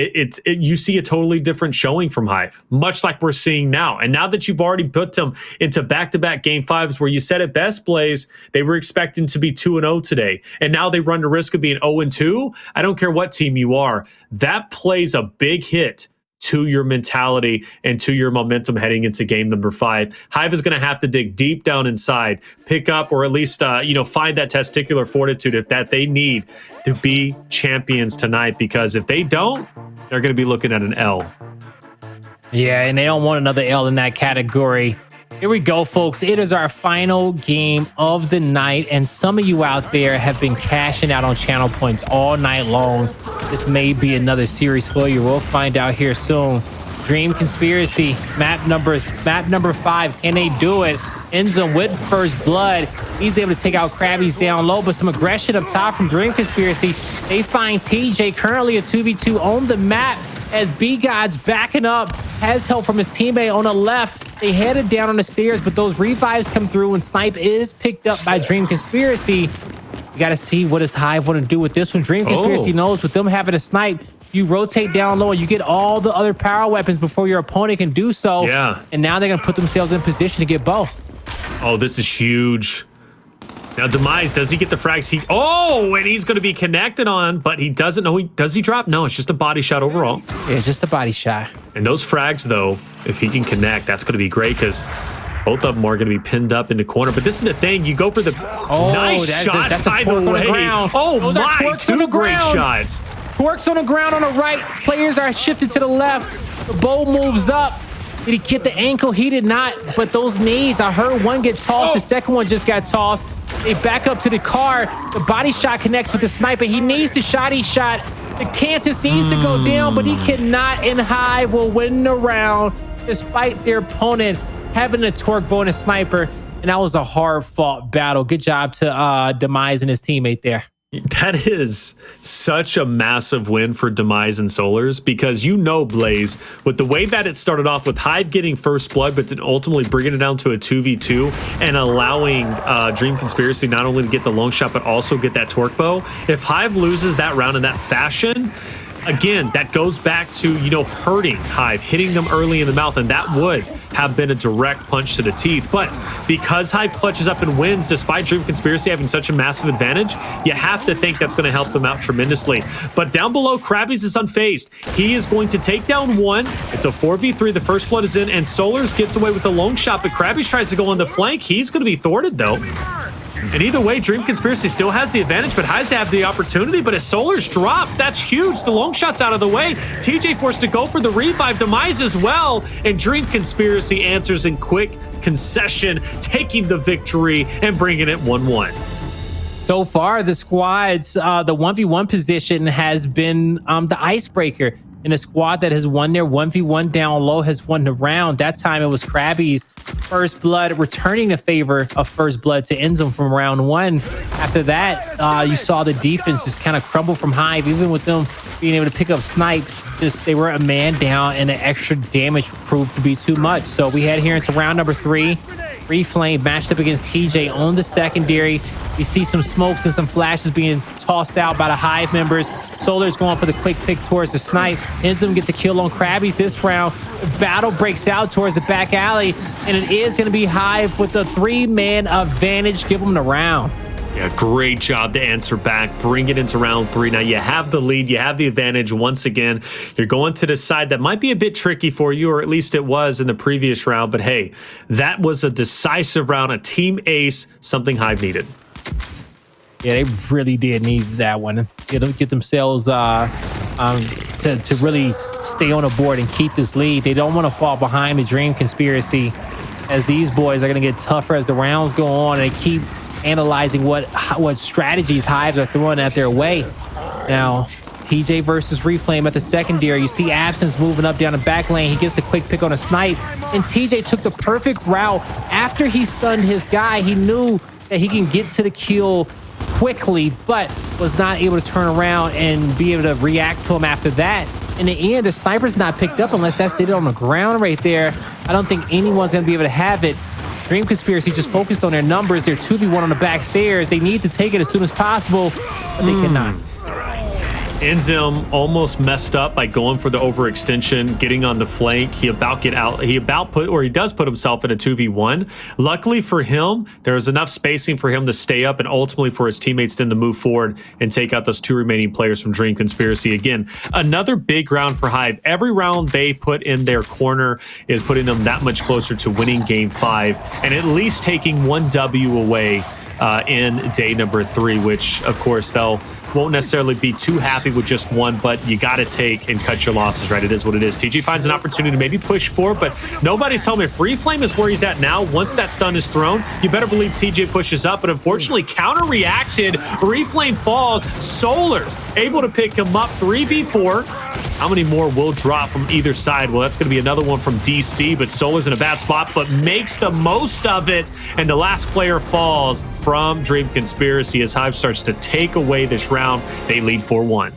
you see a totally different showing from Hive, much like we're seeing now. And now that you've already put them into back-to-back game 5s, where you said it best, Blaze, they were expecting to be 2-0 today, and now they run the risk of being 0-2. I don't care what team you are. That plays a big hit to your mentality and to your momentum heading into game number 5. Hive is going to have to dig deep down inside, pick up, or at least find that testicular fortitude that they need to be champions tonight, because if they don't, they're going to be looking at an L. Yeah, and they don't want another L in that category. Here we go, folks. It is our final game of the night, and some of you out there have been cashing out on channel points all night long. This may be another series for you. We'll find out here soon. Dream Conspiracy, map number 5. Can they do it? INZEM with first blood. He's able to take out Crabyys down low, but some aggression up top from Dream Conspiracy. They find TJ currently a 2v2 on the map, as BGod's backing up, has help from his teammate on the left. They headed down on the stairs, but those revives come through, and Snipe is picked up by Dream Conspiracy. You got to see what does Hive want to do with this one. Dream Conspiracy knows with them having a snipe, you rotate down low and you get all the other power weapons before your opponent can do so. Yeah. And now they're going to put themselves in position to get both. Oh, this is huge. Now, Demise, does he get the frags? And he's going to be connected on, but he doesn't know. Does he drop? No, it's just a body shot overall. Yeah, just a body shot. And those frags, though, if he can connect, that's going to be great, because both of them are going to be pinned up in the corner. But this is the thing. You go for the nice shot, by the way. Oh, my, 2 great shots. Twerks on the ground on the right. Players are shifted to the left. The bow moves up. Did he get the ankle? He did not. But those knees, I heard one get tossed. The second one just got tossed. They back up to the car. The body shot connects with the sniper. He needs the shot he shot. The Kansas needs to go down, but he cannot. And Hive will win the round despite their opponent having a torque bow and a sniper. And that was a hard fought battle. Good job to Demise and his teammate there. That is such a massive win for Demise and Solurs, because Blaze, with the way that it started off with Hive getting first blood, but then ultimately bringing it down to a 2v2 and allowing Dream Conspiracy not only to get the long shot, but also get that torque bow. If Hive loses that round in that fashion, again, that goes back to, hurting Hive, hitting them early in the mouth, and that would have been a direct punch to the teeth. But because Hive clutches up and wins, despite Dream Conspiracy having such a massive advantage, you have to think that's going to help them out tremendously. But down below, Crabyys is unfazed. He is going to take down one. It's a 4v3. The first blood is in, and Solurs gets away with the long shot, but Crabyys tries to go on the flank. He's going to be thwarted, though. And either way, Dream Conspiracy still has the advantage, but Hive have the opportunity. But as Solurs drops, that's huge. The long shot's out of the way. TJForce to go for the revive. Demise as well. And Dream Conspiracy answers in quick concession, taking the victory and bringing it 1-1. So far, the squad's the 1v1 position has been the icebreaker. And a squad that has won their 1v1 down low has won the round. That time it was Crabyys first blood returning the favor of first blood to INZEM from round one. After that, you saw the defense just kind of crumble from Hive, even with them being able to pick up snipe. They were a man down, and the extra damage proved to be too much. So we head here into round number 3. Reflame matched up against TJ on the secondary. We see some smokes and some flashes being tossed out by the Hive members. Solurs going for the quick pick towards the snipe. INZEM gets a kill on Crabyys this round. The battle breaks out towards the back alley, and it is going to be Hive with a 3-man advantage. Give them the round. Yeah, great job to answer back, bring it into round 3. Now you have the lead, you have the advantage. Once again, you're going to the side that might be a bit tricky for you, or at least it was in the previous round. But hey, that was a decisive round, a team ace, something Hive needed. Yeah, they really did need that one. Get themselves to really stay on the board and keep this lead. They don't want to fall behind the Dream Conspiracy, as these boys are going to get tougher as the rounds go on, and they keep analyzing what strategies Hives are throwing at their way. Now, TJ versus Reflame at the secondary. You see Absenz moving up down the back lane. He gets the quick pick on a snipe, and TJ took the perfect route. After he stunned his guy, he knew that he can get to the kill quickly, but was not able to turn around and be able to react to him after that. In the end, the sniper's not picked up unless that's it on the ground right there. I don't think anyone's going to be able to have it. Dream Conspiracy just focused on their numbers. They're 2v1 on the back stairs. They need to take it as soon as possible, but they cannot. INZEM almost messed up by going for the overextension, getting on the flank. He does put himself in a 2v1. Luckily for him, there was enough spacing for him to stay up, and ultimately for his teammates then to move forward and take out those 2 remaining players from Dream Conspiracy. Again, another big round for Hive. Every round they put in their corner is putting them that much closer to winning game 5 and at least taking 1 W away in day number 3, which of course they'll won't necessarily be too happy with just one, but you got to take and cut your losses, right? It is what it is. TG finds an opportunity to maybe push forward, but nobody's home. If Reflame is where he's at now, once that stun is thrown, you better believe TJ pushes up, but unfortunately counter-reacted. Reflame falls. Solurs able to pick him up. 3v4. How many more will drop from either side? Well, that's going to be another one from DC, but Solurs in a bad spot, but makes the most of it, and the last player falls from Dream Conspiracy as Hive starts to take away this round. They lead 4-1.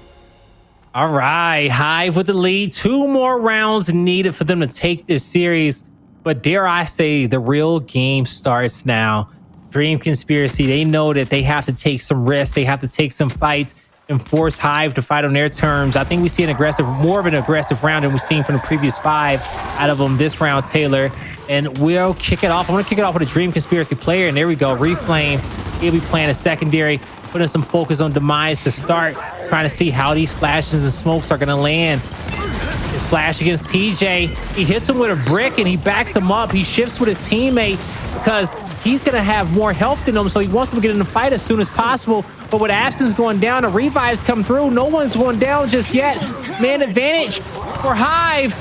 All right, Hive with the lead. 2 more rounds needed for them to take this series, but dare I say, the real game starts now. Dream Conspiracy, they know that they have to take some risks, they have to take some fights and force Hive to fight on their terms. I think we see more of an aggressive round than we've seen from the previous 5 out of them this round, Taylor. And we'll kick it off. I'm going to kick it off with a Dream Conspiracy player, and there we go. Reflame, he'll be playing a secondary, putting some focus on Demise to start, trying to see how these flashes and smokes are going to land. His flash against TJ, he hits him with a brick and he backs him up. He shifts with his teammate because he's going to have more health than him, so he wants to get in the fight as soon as possible. But with Absenz going down, the revives come through. No one's going down just yet. Man advantage for Hive.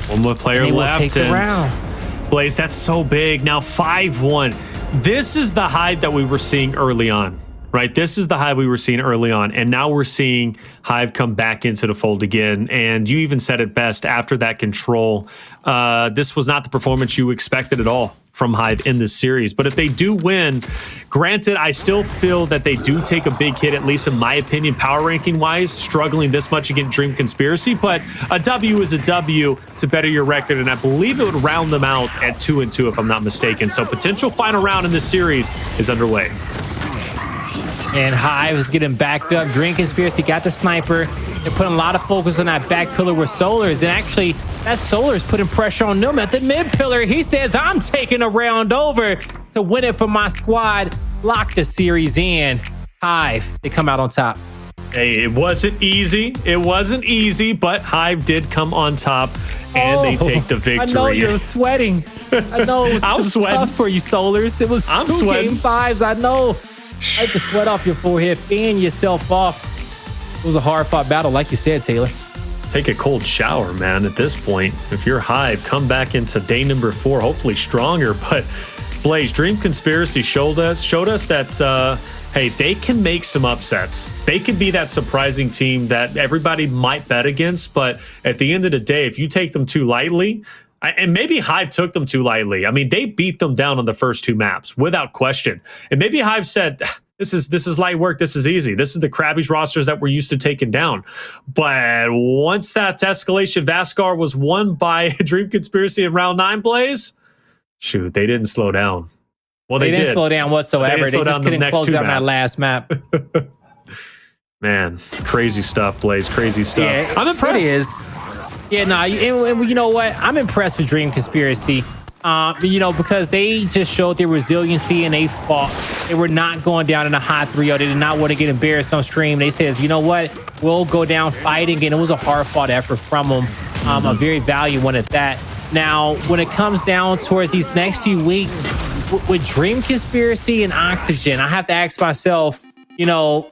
One more player left. And Blaze, that's so big. Now 5-1. This is the Hive that we were seeing early on, right? This is the Hive we were seeing early on. And now we're seeing Hive come back into the fold again. And you even said it best after that control. This was not the performance you expected at all from Hive in this series. But if they do win, granted, I still feel that they do take a big hit, at least in my opinion, power ranking wise, struggling this much against Dream Conspiracy. But a W is a W to better your record. And I believe it would round them out at 2-2 if I'm not mistaken. So potential final round in this series is underway. And Hive is getting backed up. Dream Conspiracy got the sniper. They're putting a lot of focus on that back pillar with Solurs. And actually, that Solurs putting pressure on them at the mid pillar. He says, I'm taking a round over to win it for my squad. Lock the series in. Hive, they come out on top. Hey, it wasn't easy. It wasn't easy, but Hive did come on top, and they take the victory. I know you're sweating. I know it was tough for you, Solurs. It was two game fives. I know. Wipe the sweat off your forehead. Fan yourself off. It was a hard-fought battle, like you said, Taylor. Take a cold shower, man, at this point. If you're Hive, come back into day number 4, hopefully stronger. But Blaze, Dream Conspiracy showed us that, hey, they can make some upsets. They could be that surprising team that everybody might bet against. But at the end of the day, if you take them too lightly, and maybe Hive took them too lightly. I mean, they beat them down on the first 2 maps without question. And maybe Hive said, this is light work. This is easy. This is the Crabyys rosters that we're used to taking down. But once that Escalation Vascar was won by Dream Conspiracy in round 9, Blaze, shoot, they didn't slow down. Well, they didn't slow down whatsoever. They just couldn't close out that last map. Man, crazy stuff, Blaze. Crazy stuff. Yeah, I'm impressed. It is. Yeah, no, and you know what? I'm impressed with Dream Conspiracy. You know, because they just showed their resiliency and they fought. They were not going down in a hot 3-0. They did not want to get embarrassed on stream. They said, you know what? We'll go down fighting. And it was a hard-fought effort from them. A very valiant one at that. Now, when it comes down towards these next few weeks, with Dream Conspiracy and Oxygen, I have to ask myself, you know,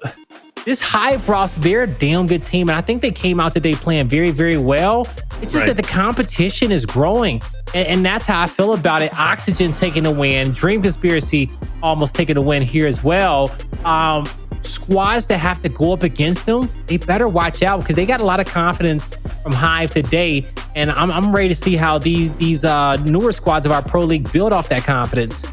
this Hive Roster, they're a damn good team. And I think they came out today playing very, very well. It's just that the competition is growing. And that's how I feel about it. Oxygen taking the win. Dream Conspiracy almost taking the win here as well. Squads that have to go up against them, they better watch out because they got a lot of confidence from Hive today. And I'm ready to see how these newer squads of our Pro League build off that confidence.